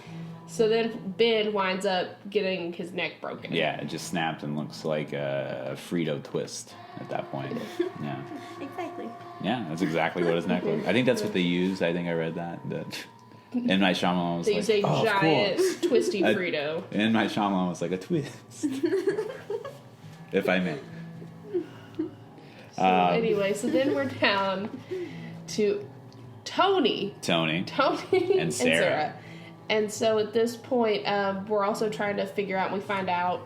So then Ben winds up getting his neck broken. Yeah, it just snapped and looks like a Frito twist at that point. Yeah. Exactly. Yeah, that's exactly what his neck looked. I think that's what they used. I think I read that. M. Night Shyamalan was They like, use a "Oh, of giant, course." twisty I- Frito. M. Night Shyamalan was like a twist. If I may. So anyway, so then we're down to Tony Tony. and Sarah. And so at this point, we're also trying to figure out, and we find out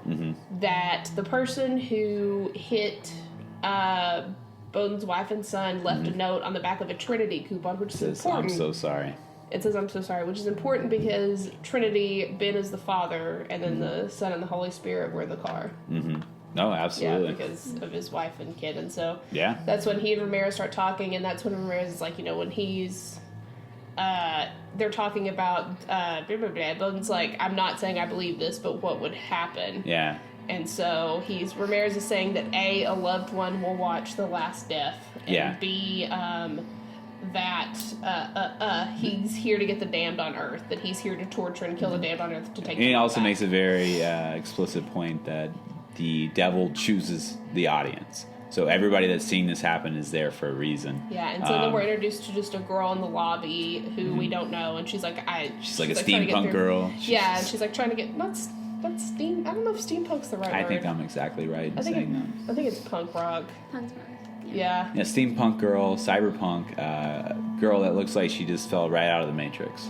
that the person who hit Bowden's wife and son left a note on the back of a Trinity coupon, which is Says, important. I'm so sorry. It says, I'm so sorry, which is important because Trinity, Ben is the Father, and then the Son and the Holy Spirit were the car. No, Yeah, absolutely. because of his wife and kid. And so Yeah. that's when he and Ramirez start talking, and that's when Ramirez is like, when he's they're talking about blah, blah, blah. Bowden's like, I'm not saying I believe this, but what would happen? Yeah. And so Ramirez is saying that A, a loved one will watch The Last Death, and Yeah. B, that he's here to get the damned on Earth, that he's here to torture and kill the damned on Earth to take And he them also back. makes a very explicit point that the devil chooses the audience. So everybody that's seeing this happen is there for a reason. Yeah, and so then we're introduced to just a girl in the lobby who we don't know, and she's like, She's like a trying to get steampunk through- girl. Yeah, and she's like trying to get not steam. I don't know if steampunk's the right I word. think I'm exactly right in I think saying that. I think it's punk rock. Punk's rock. Yeah. Yeah, steampunk girl, cyberpunk, girl that looks like she just fell right out of the Matrix.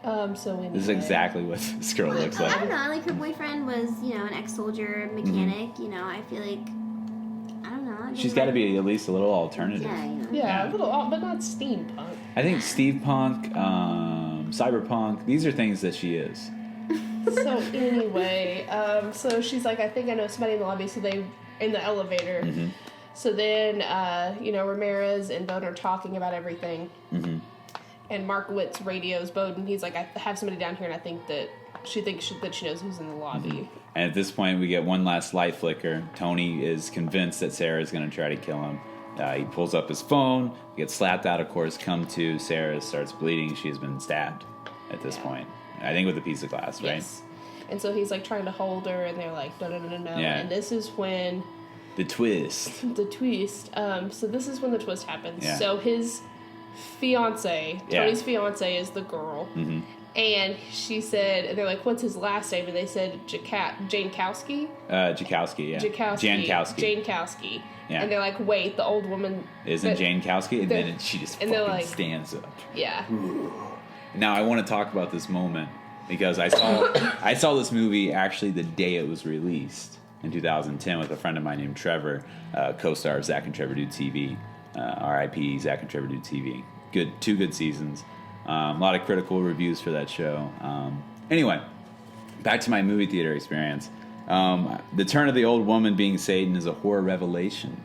So anyway. This is exactly what this girl looks I like. don't know. Like her boyfriend was, an ex-soldier mechanic. I feel like I don't know. She's got to be at least a little alternative. Yeah. Yeah, a little, but not steampunk. I think steampunk, cyberpunk, these are things that she is. So anyway, so she's like, I think I know somebody in the lobby. So they in the elevator. So then, Ramirez and Bowden are talking about everything. And Markowitz radios Bowden. He's like, I have somebody down here, and I think that she thinks that she knows who's in the lobby. And at this point, we get one last light flicker. Tony is convinced that Sarah is going to try to kill him. He pulls up his phone, gets slapped out, of course, come to. Sarah starts bleeding. She has been stabbed at this point. I think with a piece of glass, right? Yes. And so he's like trying to hold her, and they're like, no. Yeah. And this is when The twist. the twist. So this is when the twist happens. Yeah. So his fiance, Yeah. Tony's fiance, is the girl, and she said, and they're like, "What's his last name?" And they said Jankowski. Jakowski, yeah. Jankowski. Jankowski. Yeah. And they're like, "Wait, the old woman Isn't that- Jane Kowski? And they're- then she just and they're fucking like- stands up. Yeah. Now I want to talk about this moment because I saw this movie actually the day it was released in 2010 with a friend of mine named Trevor, co-star of Zach and Trevor Do TV. R.I.P. Zach and Trevor Do TV. Two good seasons. A lot of critical reviews for that show. Anyway, back to my movie theater experience. The turn of the old woman being Satan is a horror revelation.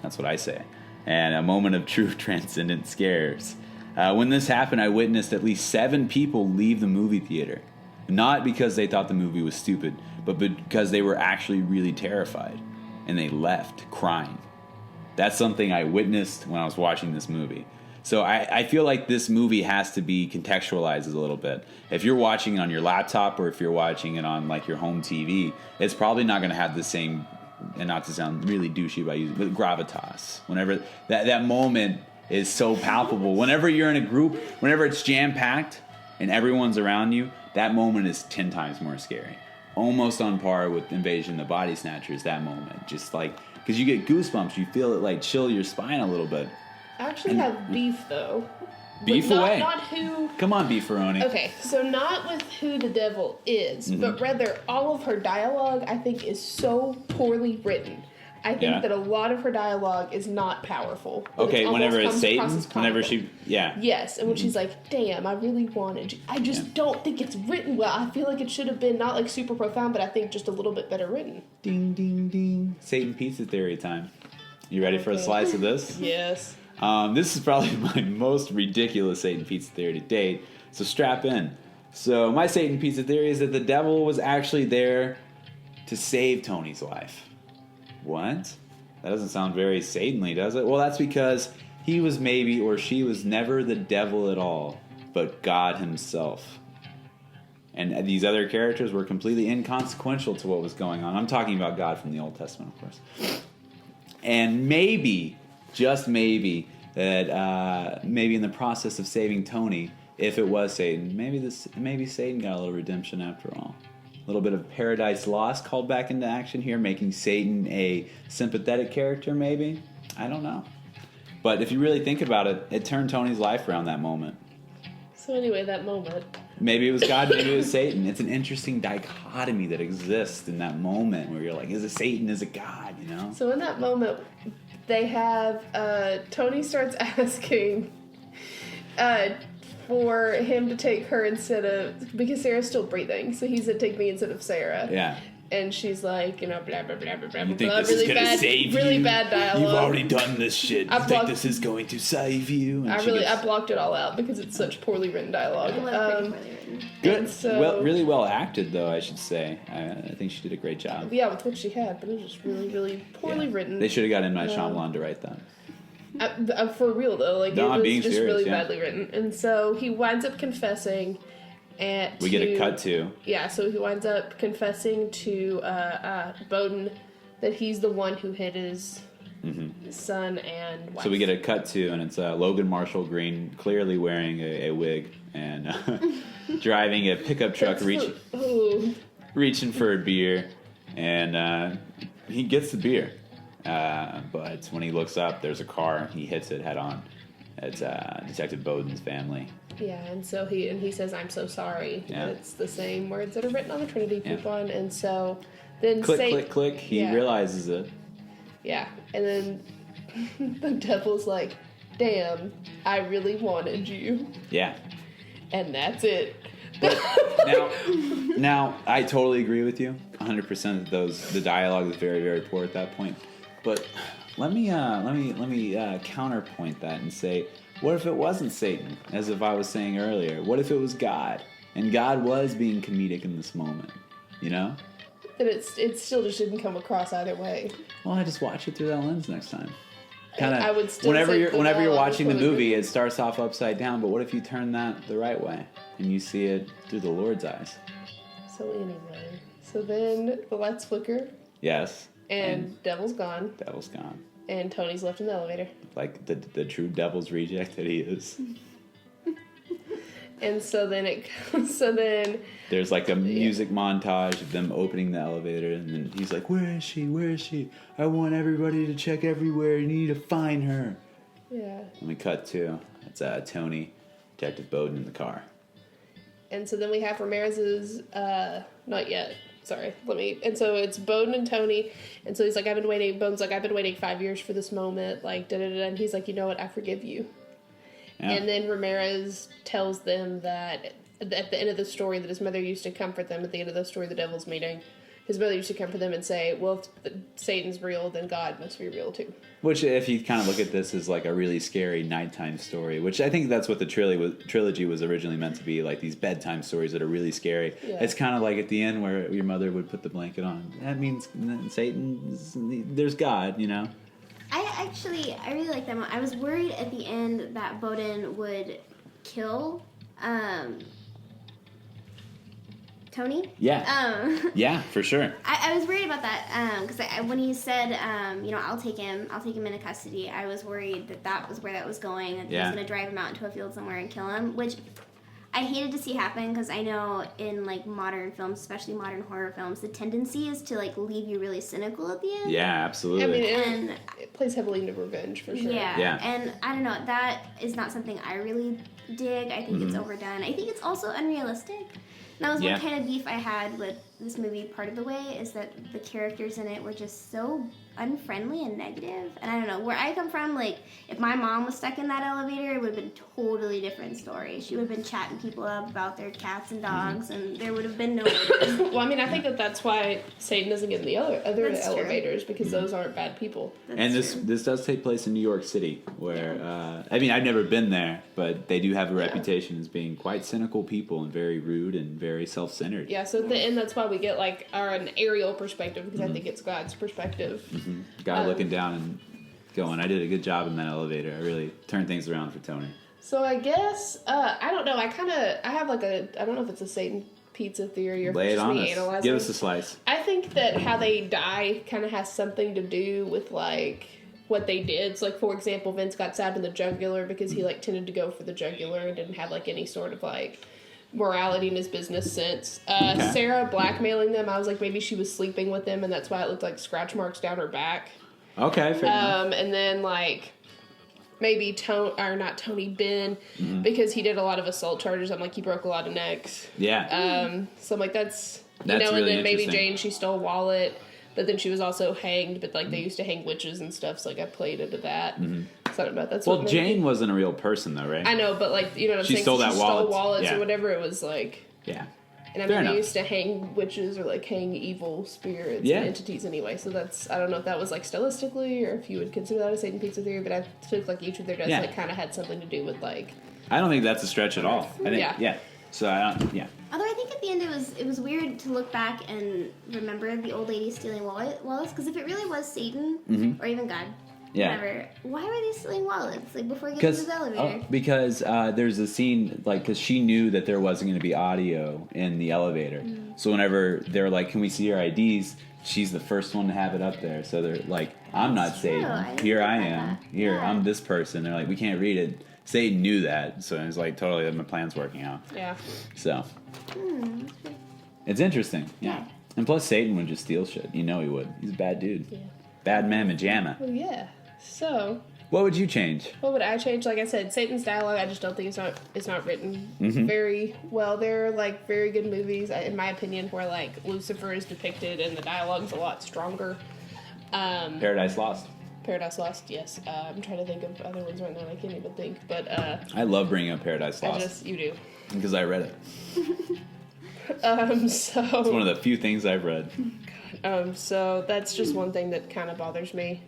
That's what I say. And a moment of true transcendent scares. When this happened, I witnessed at least 7 people leave the movie theater. Not because they thought the movie was stupid, but because they were actually really terrified. And they left crying. That's something I witnessed when I was watching this movie. So I feel like this movie has to be contextualized a little bit. If you're watching it on your laptop or if you're watching it on like your home TV, it's probably not going to have the same, and not to sound really douchey by using, but gravitas. Whenever that moment is so palpable. Whenever you're in a group, whenever it's jam-packed and everyone's around you, that moment is 10 times more scary. Almost on par with Invasion of the Body Snatchers, that moment. Just like, because you get goosebumps, you feel it like chill your spine a little bit. I actually have beef though. Beef But away. Not who. Come on, Beefaroni. Okay, so not with who the devil is, but rather all of her dialogue I think is so poorly written. I think Yeah. that a lot of her dialogue is not powerful. Okay, almost whenever it's comes Satan, across as whenever comical. yeah. Yes, and when she's like, damn, I really wanted you. I just don't think it's written well. I feel like it should have been not like super profound, but I think just a little bit better written. Ding, ding, ding. Satan pizza theory time. You ready for a slice of this? Yes. This is probably my most ridiculous Satan pizza theory to date, so strap in. So my Satan pizza theory is that the devil was actually there to save Tony's life. What? That doesn't sound very Satanly, does it? Well, that's because he was maybe, or she was never the devil at all, but God himself. And these other characters were completely inconsequential to what was going on. I'm talking about God from the Old Testament, of course. And maybe, just maybe, that maybe in the process of saving Tony, if it was Satan, maybe Satan got a little redemption after all. A little bit of Paradise Lost called back into action here, making Satan a sympathetic character, maybe? I don't know. But if you really think about it, it turned Tony's life around that moment. So anyway, that moment. Maybe it was God, maybe it was Satan. It's an interesting dichotomy that exists in that moment where you're like, is it Satan, is it God, you know? So in that moment, they have, Tony starts asking for him to take her instead of, because Sarah's still breathing, so he said take me instead of Sarah. Yeah. And she's like, blah, blah, blah, blah, blah, You think blah. this is Really going to bad, save really you? bad dialogue. You've already done this shit. I You think blocked- this is going to save you? And I blocked it all out because it's such poorly written dialogue. It was pretty poorly written. Good. And so- Well, really well acted, though, I should say. I think she did a great job. Yeah, with what she had, but it was just really, really poorly Yeah. written. They should have got M. Night Shyamalan to write that. For real though, like No, it I'm was being just serious, really yeah. badly written. And so he winds up confessing, and We get a cut to. Yeah, so he winds up confessing to Bowden that he's the one who hit his son and wife. So we get a cut to, and it's Logan Marshall Green clearly wearing a wig and driving a pickup truck, reaching for a beer, and he gets the beer. But when he looks up, there's a car. He hits it head on. It's Detective Bowden's family. Yeah, and so he says, "I'm so sorry." Yeah. It's the same words that are written on the Trinity Yeah. coupon, and so then Click, Satan, click, click. He Yeah. realizes it. Yeah, and then the devil's like, "Damn, I really wanted you," Yeah. and that's it. Now, I totally agree with you. 100% of the dialogue is very, very poor at that point. But let me counterpoint that and say, what if it wasn't Satan? As if I was saying earlier, what if it was God, and God was being comedic in this moment? You know? That it still just didn't come across either way. Well, I just watch it through that lens next time. I would still whenever say you're the whenever you're dialogue watching was the poorly movie, written. it starts off upside down. But what if you turn that the right way and you see it through the Lord's eyes? So anyway, so then the lights flicker Yes. and Devil's gone Devil's gone. and Tony's left in the elevator. Like the true devil's reject that he is. And so then There's like a music montage of them opening the elevator, and then he's like, "Where is she? Where is she? I want everybody to check everywhere. You need to find her." yeah. And we cut to it's Tony, Detective Bowden in the car. And so then we have Ramirez's not yet. Sorry, and so it's Bowden and Tony, and so he's like, Bowden's like, I've been waiting 5 years for this moment, like, da-da-da, and he's like, you know what, I forgive you. Yeah. And then Ramirez tells them that at the end of the story that his mother used to comfort them at the end of the story, The Devil's Meeting. His mother used to comfort them and say, well, if Satan's real, then God must be real too. Which, if you kind of look at this as like a really scary nighttime story, which I think that's what the trilogy was originally meant to be, like these bedtime stories that are really scary. Yeah. It's kind of like at the end where your mother would put the blanket on. That means Satan, there's God, you know? I really like that one. I was worried at the end that Bowden would kill Tony. Yeah. Yeah, for sure. I was worried about that because when he said, I'll take him into custody. I was worried that was where that was going. That he was going to drive him out into a field somewhere and kill him, which I hated to see happen because I know in like modern films, especially modern horror films, the tendency is to like leave you really cynical at the end. Yeah, absolutely. I mean, it plays heavily into revenge for sure. Yeah, and I don't know, that is not something I really dig. I think it's overdone. I think it's also unrealistic. And that was one kind of beef I had with this movie part of the way, is that the characters in it were just so unfriendly and negative. And I don't know, where I come from, like, if my mom was stuck in that elevator, it would have been a totally different story. She would have been chatting people up about their cats and dogs, and there would have been no Well, I mean, I think that's why Satan doesn't get in the other That's true. elevators, because those aren't bad people. And this does take place in New York City, where I mean, I've never been there, but they do have a reputation as being quite cynical people and very rude and very self-centered. Yeah, so at the end, that's why we get like an aerial perspective, because I think it's God's perspective. Guy looking down and going, I did a good job in that elevator. I really turned things around for Tony. So I guess I don't know. I have like I don't know if it's a Satan pizza theory or Lay it just on me us. analyzing. Give us a slice. I think that how they die kind of has something to do with like what they did. So like, for example, Vince got stabbed in the jugular because he like tended to go for the jugular and didn't have like any sort of like morality in his business sense. Sarah blackmailing them, I was like, maybe she was sleeping with them and that's why it looked like scratch marks down her back. Okay, fair enough. And then like maybe Ben, because he did a lot of assault charges. I'm like, he broke a lot of necks. Yeah. So I'm like, that's Really and then maybe interesting. Jane, she stole a wallet, but then she was also hanged. But like they used to hang witches and stuff, so like I played into that. So I don't know. That's Well, what made Jane me- wasn't a real person, though, right? I know, but like you know what I'm She saying. stole So that she wallet. stole wallets Yeah. or whatever it was like. Yeah. And I Fair mean, enough. they used to hang witches or like hang evil spirits Yeah. and entities anyway. So that's, I don't know if that was like stylistically or if you would consider that a Satan pizza theory, but I took like each of their deaths Yeah. like kind of had something to do with like. I don't think that's a stretch at all. I think, Yeah. So I don't, Although I think at the end it was weird to look back and remember the old lady stealing wallets, because if it really was Satan or even God, whatever, why were they stealing wallets like before getting to the elevator? Because there's a scene, like, because she knew that there wasn't going to be audio in the elevator. So whenever they're like, can we see your IDs? She's the first one to have it up there. So they're like, I'm not That's true. Satan. I didn't Here think I about am. that. Here, Yeah. I'm this person. They're like, we can't read it. Satan knew that. So it was like, totally, my plan's working out. Yeah. So it's interesting. Yeah. And plus, Satan would just steal shit. You know he would. He's a bad dude. Yeah. Bad mamma jamma. Well, yeah. So, What would you change? what would I change? Like I said, Satan's dialogue, I just don't think it's not written very well. They're like very good movies, in my opinion, where like Lucifer is depicted and the dialogue's a lot stronger. Paradise Lost. Paradise Lost, yes. I'm trying to think of other ones right now. I can't even think, but I love bringing up Paradise Lost you do. because I read it. It's So one of the few things I've read. so that's just one thing that kind of bothers me.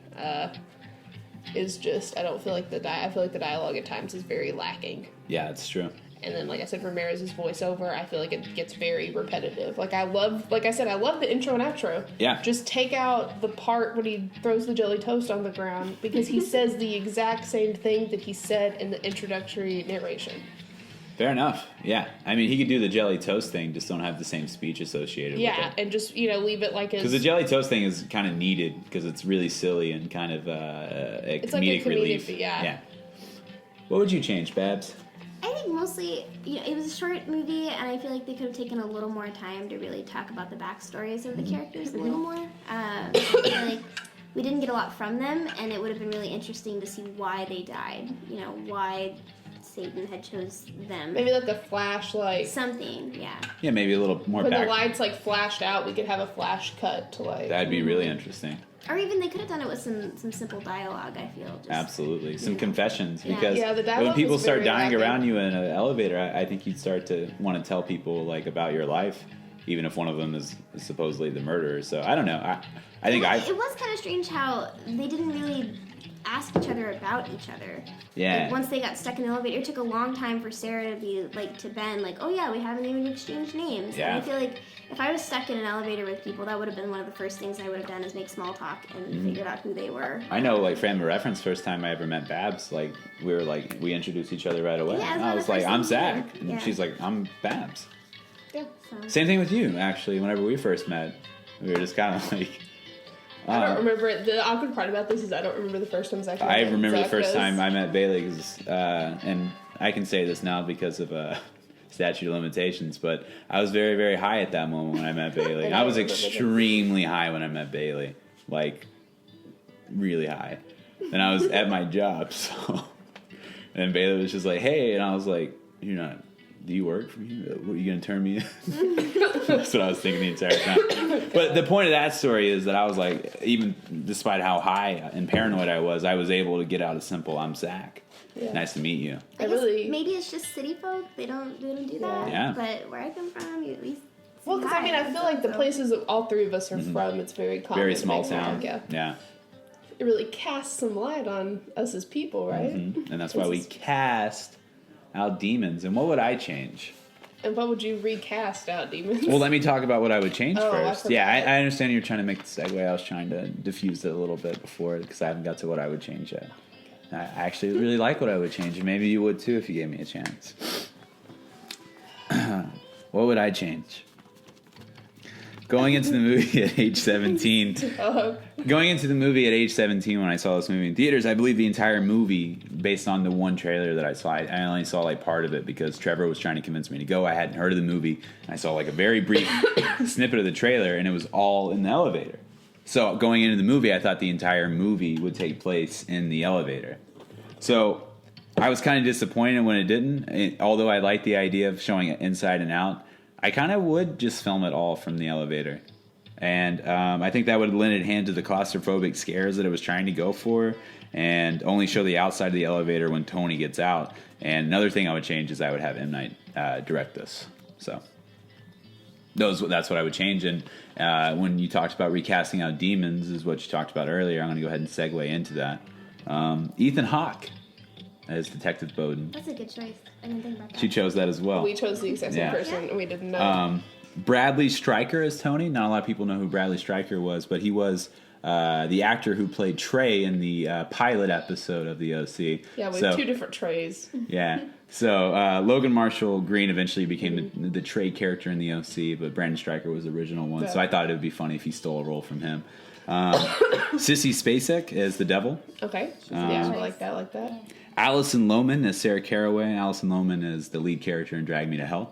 Is just I feel like the dialogue at times is very lacking. Yeah, it's true. And then, like I said, Ramirez's voiceover, I feel like it gets very repetitive. Like I love the intro and outro. Yeah. Just take out the part when he throws the jelly toast on the ground because he says the exact same thing that he said in the introductory narration. Fair enough. Yeah. I mean, he could do the jelly toast thing, just don't have the same speech associated with Yeah, it. and just leave it like Because the jelly toast thing is kind of needed because it's really silly and kind of a It's like a comedic comedic, relief. yeah. What would you change, Babs? I think mostly, it was a short movie, and I feel like they could have taken a little more time to really talk about the backstories of the characters a little more. I feel like we didn't get a lot from them, and it would have been really interesting to see why they died. Why Satan had chose them. maybe like a flash, like Something, yeah. Yeah, maybe a little more when back. the lights like flashed out, we could have a flash cut to like. That'd be really interesting. Or even they could have done it with some simple dialogue. I feel just, Absolutely, some Yeah. confessions Yeah. because Yeah, the when dialogue people was start very dying lacking. around you in an elevator, I think you'd start to want to tell people like about your life, even if one of them is supposedly the murderer. So I don't know. I think It was kind of strange how they didn't really ask each other about each other. Yeah. Like, once they got stuck in the elevator, it took a long time for Sarah to be like to Ben, like, oh yeah, we haven't even exchanged names. Yeah. And I feel like if I was stuck in an elevator with people, that would have been one of the first things I would have done is make small talk and Mm-hmm. figured out who they were. I know, like, frame of reference, first time I ever met Babs, like, we introduced each other right away. Yeah, it was And one I of was the like, first I'm things we Zach. did. And Yeah. she's like, I'm Babs. Yeah. So. Same thing with you, actually. Whenever we first met, we were just kind of like... I don't remember it. The awkward part about this is I don't remember the first time Zach. I remember the Zach first does. time I met Bailey, 'cause, and I can say this now because of statute of limitations, but I was very, very high at that moment when I met Bailey. And I I was remember that. extremely high when I met Bailey, like really high, and I was at my job. So, and Bailey was just like, "Hey," and I was like, "You're not. Do you work for me? What, are you gonna turn me in?" That's what I was thinking the entire time. But the point of that story is that I was like, even despite how high and paranoid I was able to get out a simple "I'm Zach. Yeah. Nice to meet you." I I guess really. maybe it's just city folk. They don't do that. Yeah. But where I come from, you at least. Well, because I mean, I feel like the places that all three of us are from, it's very common. Mm-hmm. Very to small make small town. talk, Yeah. Yeah. It really casts some light on us as people, right? Mhm. And that's why we cast out demons. And what would I change? And what would you recast out, demons? Well, let me talk about what I would change Oh, I first. forgot. Yeah, I understand you're trying to make the segue. I was trying to diffuse it a little bit before because I haven't got to what I would change yet. I actually really like what I would change, and maybe you would too if you gave me a chance. What would I change? Going into the movie at age 17, going into the movie at age 17 when I saw this movie in theaters, I believe the entire movie, based on the one trailer that I saw, I only saw like part of it because Trevor was trying to convince me to go. I hadn't heard of the movie. I saw like a very brief snippet of the trailer, and it was all in the elevator. So going into the movie, I thought the entire movie would take place in the elevator. So I was kind of disappointed when it didn't. Although I liked the idea of showing it inside and out, I kind of would just film it all from the elevator. And I think that would lend a hand to the claustrophobic scares that it was trying to go for, and only show the outside of the elevator when Tony gets out. And another thing I would change is I would have M. Night direct this. So that's what I would change. And when you talked about recasting out demons is what you talked about earlier, I'm going to go ahead and segue into that. Ethan Hawke as Detective Bowden. That's a good choice. I didn't think about that. She chose that as well. We chose the exact same Yeah. person, and we didn't know. Bradley Stryker as Tony. Not a lot of people know who Bradley Stryker was, but he was the actor who played Trey in the pilot episode of the OC. Yeah, we have two different trays. Yeah. So Logan Marshall Green eventually became the Trey character in the OC, but Brandon Stryker was the original one. So I thought it would be funny if he stole a role from him. Sissy Spacek as the devil. Okay. Yeah, I like that. Allison Lohman as Sarah Caraway. Allison Lohman is the lead character in Drag Me to Hell.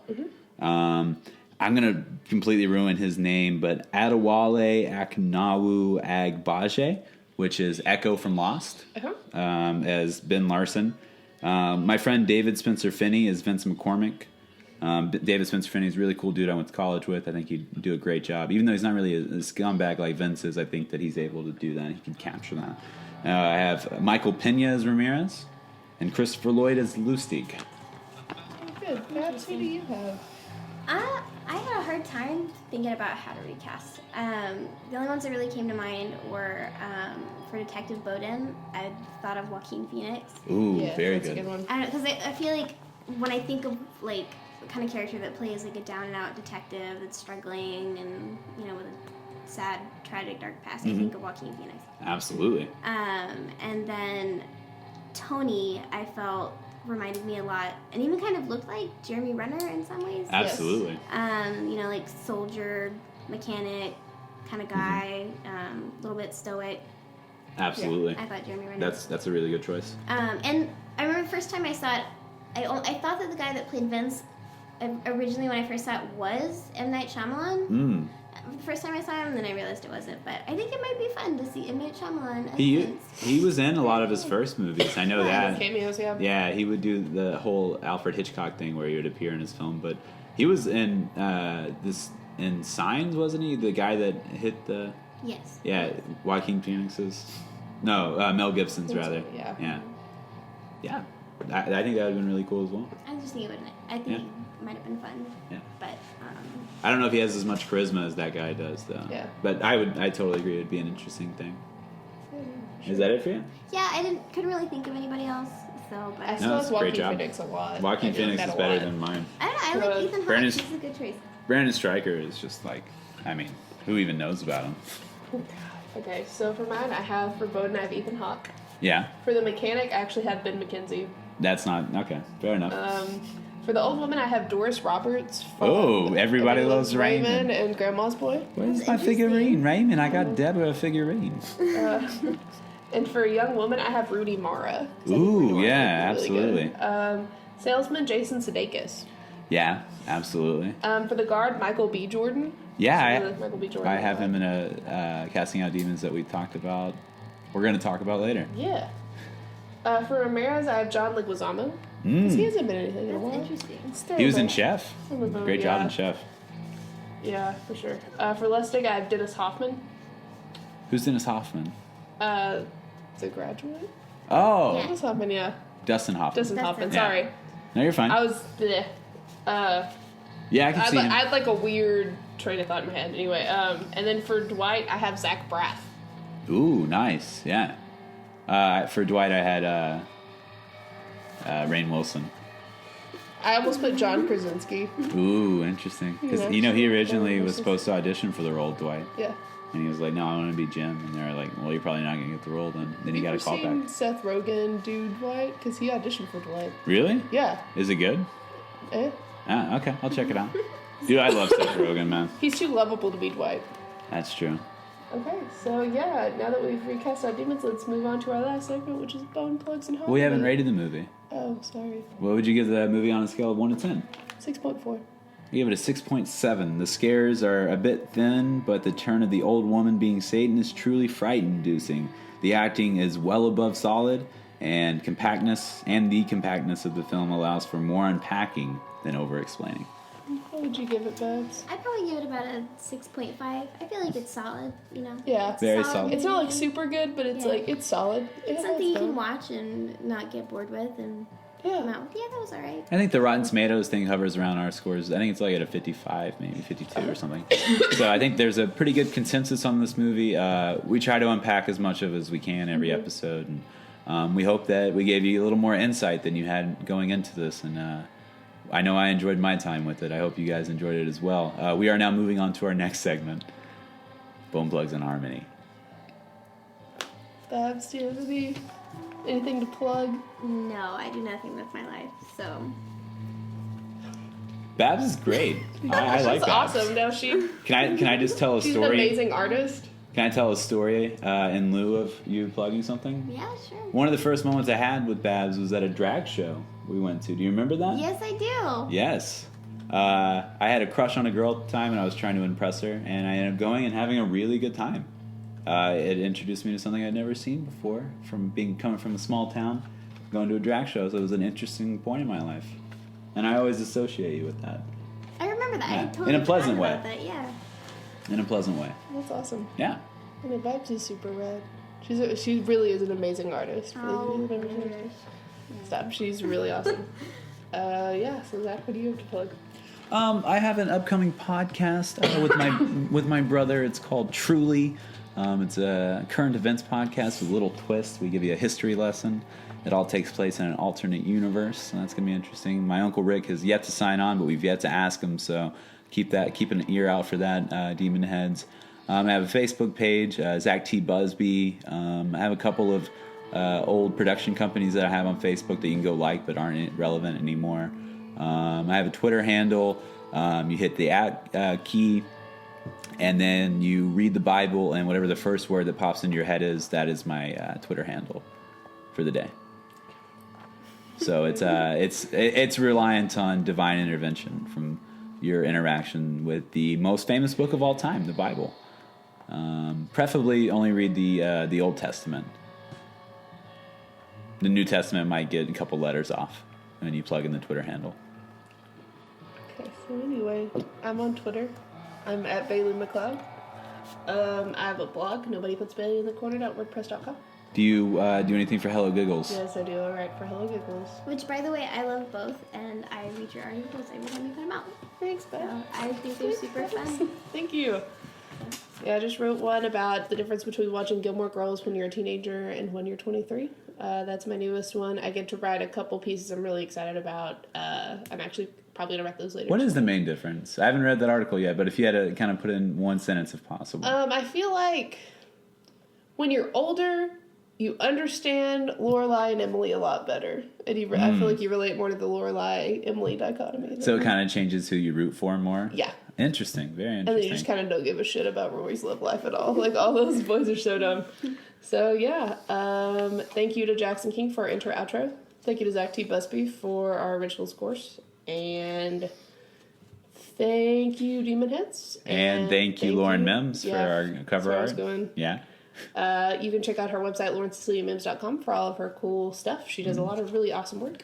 I'm going to completely ruin his name, but Adewale Akinawu Agbaje, which is Echo from Lost, as Ben Larson. My friend David Spencer Finney is Vince McCormick. David Spencer Finney is a really cool dude I went to college with. I think he'd do a great job. Even though he's not really a scumbag like Vince is, I think that he's able to do that. He can capture that. I have Michael Pena as Ramirez and Christopher Lloyd as Lustig. Good. Babs, who do you have? I had a hard time thinking about how to recast. The only ones that really came to mind were for Detective Bowden. I thought of Joaquin Phoenix. Ooh, Yeah, very that's good. a good one. I don't know, because I feel like when I think of like the kind of character that plays like a down and out detective that's struggling and with a sad, tragic, dark past, I think of Joaquin Phoenix. Absolutely. And then Tony, I felt reminded me a lot, and even kind of looked like Jeremy Renner in some ways. Absolutely. Like soldier, mechanic kind of guy, a little bit stoic. Absolutely. I thought Jeremy Renner. That's a really good choice. And I remember the first time I saw it, I thought that the guy that played Vince originally when I first saw it was M. Night Shyamalan. The first time I saw him, then I realized it wasn't. But I think it might be fun to see M. Night Shyamalan as Vince. He was in a lot of his first movies. I know that. Cameos, yeah. Yeah, he would do the whole Alfred Hitchcock thing where he would appear in his film. But he was in in Signs, wasn't he? The guy that hit the Yes. Yeah, Joaquin Phoenix's. No, Mel Gibson's rather. Yeah. Yeah. I think that would have been really cool as well. I just think it might have been fun. Yeah. But I don't know if he has as much charisma as that guy does, though. Yeah. But I totally agree. It'd be an interesting thing. Is that it for you? yeah, I couldn't really think of anybody else. So, but I still No, it's like a great Joaquin job. Phoenix a lot. Joaquin I do Phoenix that is a better lot. than mine. I don't know. I like Ethan Hawke. Brandon's- He's a good choice. Brandon Stryker is just like, I mean, who even knows about him? Okay, so for mine, I have for Bowden, I have Ethan Hawke. Yeah, For the mechanic, I actually have Ben McKenzie. that's not okay. Fair enough. For the old woman, I have Doris Roberts. From Oh, Everybody Loves Raymond. and Grandma's Boy. Where's That's my interesting. figurine, Raymond? I got Deborah a figurine. And for a young woman, I have Rudy Mara. Ooh, Mara yeah, would be really absolutely. good. Salesman Jason Sudeikis. Yeah, absolutely. For the guard, Michael B. Jordan. Yeah, So Michael B. Jordan. I have him in a Casting Out Demons that we talked about. We're going to talk about later. Yeah. For Ramirez, I have John Leguizamo. 'Cause he hasn't been in anything in a That's while. interesting. Still He was in though. Chef. Some of them, Great job yeah. in Chef. Yeah, for sure. For Lustig, I have Dennis Hoffman. Who's Dennis Hoffman? The Graduate. Oh, Yeah. Dustin Dennis Hoffman, yeah. Hoffman. Dustin Hoffman. Yeah. Sorry, No, you're fine. I was. Bleh. Yeah, I can see I him. had like a weird train of thought in my head. Anyway, and then for Dwight, I have Zach Braff. Ooh, nice. Yeah. For Dwight, I had Rainn Wilson. I almost put John Krasinski. Ooh, interesting. Because Yeah, he sure. originally Yeah, was this is- supposed to audition for the role of Dwight, Yeah. and he was like, "No, I want to be Jim." And they were like, "Well, you're probably not gonna get the role then." Then he got a call seen back. Seth Rogen do Dwight because he auditioned for Dwight. Really? Yeah. Is it good? Eh? Ah, okay, I'll check it out. Dude, I love Seth Rogen, man. He's too lovable to be Dwight. That's true. Okay, so yeah, now that we've recast our demons, let's move on to our last segment, which is bone plugs and We haven't Hollywood. rated the movie. Oh, sorry. What would you give the movie on a scale of 1 to 10? 6.4. I give it a 6.7. The scares are a bit thin, but the turn of the old woman being Satan is truly fright-inducing. The acting is well above solid, and the compactness of the film allows for more unpacking than over-explaining. What would you give it, Babs? I'd probably give it about a 6.5. I feel like it's solid, you know? Yeah. It's a Very solid. It's not like movie. super good, but it's Yeah. like it's solid. It's Yeah, something you fun. can watch and not get bored with and come Yeah. out. Yeah, that was alright. I think the Rotten Tomatoes thing hovers around our scores. I think it's like at a 55, maybe 52 or something. So I think there's a pretty good consensus on this movie. We try to unpack as much of it as we can every episode, and we hope that we gave you a little more insight than you had going into this. And I know I enjoyed my time with it. I hope you guys enjoyed it as well. We are now moving on to our next segment, Bone Plugs and Harmony. Babs, do you have anything to plug? No, I do nothing with my life, so. Babs is great. I like She's Babs. awesome. Now Can I just tell a she's an story? amazing artist. Can I tell a story in lieu of you plugging something? Yeah, sure. One of the first moments I had with Babs was at a drag show we went to. Do you remember that? Yes, I do. Yes. I had a crush on a girl at the time, and I was trying to impress her, and I ended up going and having a really good time. It introduced me to something I'd never seen before, coming from a small town, going to a drag show. So it was an interesting point in my life, and I always associate you with that I remember that. Yeah. I totally In a pleasant forgot way. about that. Yeah. in a pleasant way. That's awesome. Yeah. And the Babs is super rad. She really is an amazing artist. Oh, Stop. She's really awesome. Yeah. So Zach, what do you have to plug? I have an upcoming podcast with my brother. It's called Truly. It's a current events podcast with a little twist. We give you a history lesson. It all takes place in an alternate universe, and that's going to be interesting. My Uncle Rick has yet to sign on, but we've yet to ask him, so keep an ear out for that, Demon Heads. I have a Facebook page, Zach T. Busby. I have a couple of old production companies that I have on Facebook that you can go like but aren't relevant anymore. I have a Twitter handle. You hit the @ key, and then you read the Bible, and whatever the first word that pops into your head is, that is my Twitter handle for the day. So it's reliant on divine intervention from your interaction with the most famous book of all time, the Bible. Preferably only read the Old Testament. The New Testament might get a couple letters off when you plug in the Twitter handle. Okay. So anyway, I'm on Twitter. I'm at Bailey McLeod. I have a blog, nobodyputsbaileyinthecorner.wordpress.com. Do you do anything for Hello Giggles? Yes, I do. I write for Hello Giggles. Which, by the way, I love both, and I read your articles every time you put them out. Thanks, So Beth. I think they're super fun. Thank you. Yeah, I just wrote one about the difference between watching Gilmore Girls when you're a teenager and when you're 23. That's my newest one. I get to write a couple pieces I'm really excited about. I'm actually probably going to write those later. What is the main difference? I haven't read that article yet, but if you had to kind of put in one sentence if possible. I feel like when you're older, you understand Lorelai and Emily a lot better. And I feel like you relate more to the Lorelai-Emily dichotomy. So it kind of changes who you root for more? Yeah. Interesting. Very And then you interesting. just kind of don't give a shit about Rory's love life at all. Like, all those boys are so dumb. So, yeah. Thank you to Jackson King for our intro-outro. Thank you to Zach T. Busby for our original scores. And thank you, Demon Heads. And thank you, Lauren Mims, for our cover that's art. where I was going. Yeah. You can check out her website, laurenceciliamims.com, for all of her cool stuff. She does a lot of really awesome work.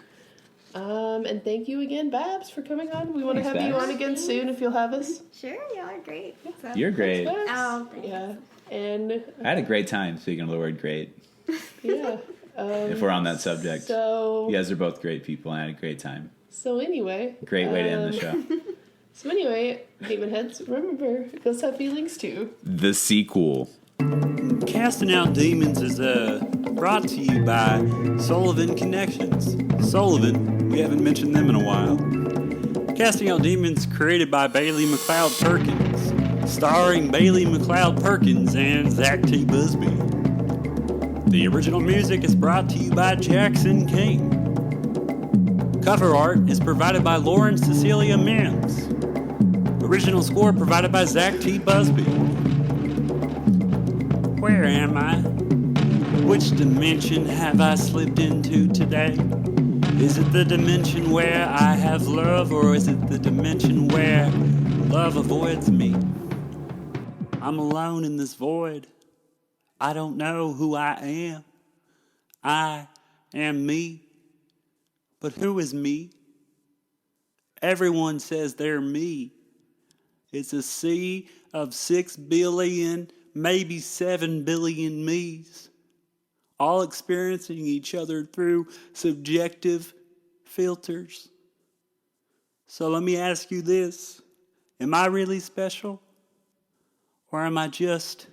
And thank you again, Babs, for coming on. We want to have Thanks, you Babs. on again soon if you'll have us. Sure, y'all are great. So. You're great. Babs. Oh, thanks. Yeah. And, I had a great time, speaking of the word great, yeah. if we're on that subject. So, You guys are both great people, and I had a great time. so anyway. Great way to end the show. So anyway, Demon Heads, remember, ghosts have feelings too. The sequel. Casting Out Demons is brought to you by Sullivan Connections. Sullivan, we haven't mentioned them in a while. Casting Out Demons created by Bailey McLeod Perkins, starring Bailey McLeod Perkins and Zach T. Busby. The original music is brought to you by Jackson King. Cover art is provided by Lauren Cecilia Mims. Original score provided by Zach T. Busby. Where am I? Which dimension have I slipped into today? Is it the dimension where I have love, or is it the dimension where love avoids me? I'm alone in this void. I don't know who I am. I am me. But who is me? Everyone says they're me. It's a sea of 6 billion, maybe 7 billion me's, all experiencing each other through subjective filters. So let me ask you this. Am I really special? Or am I just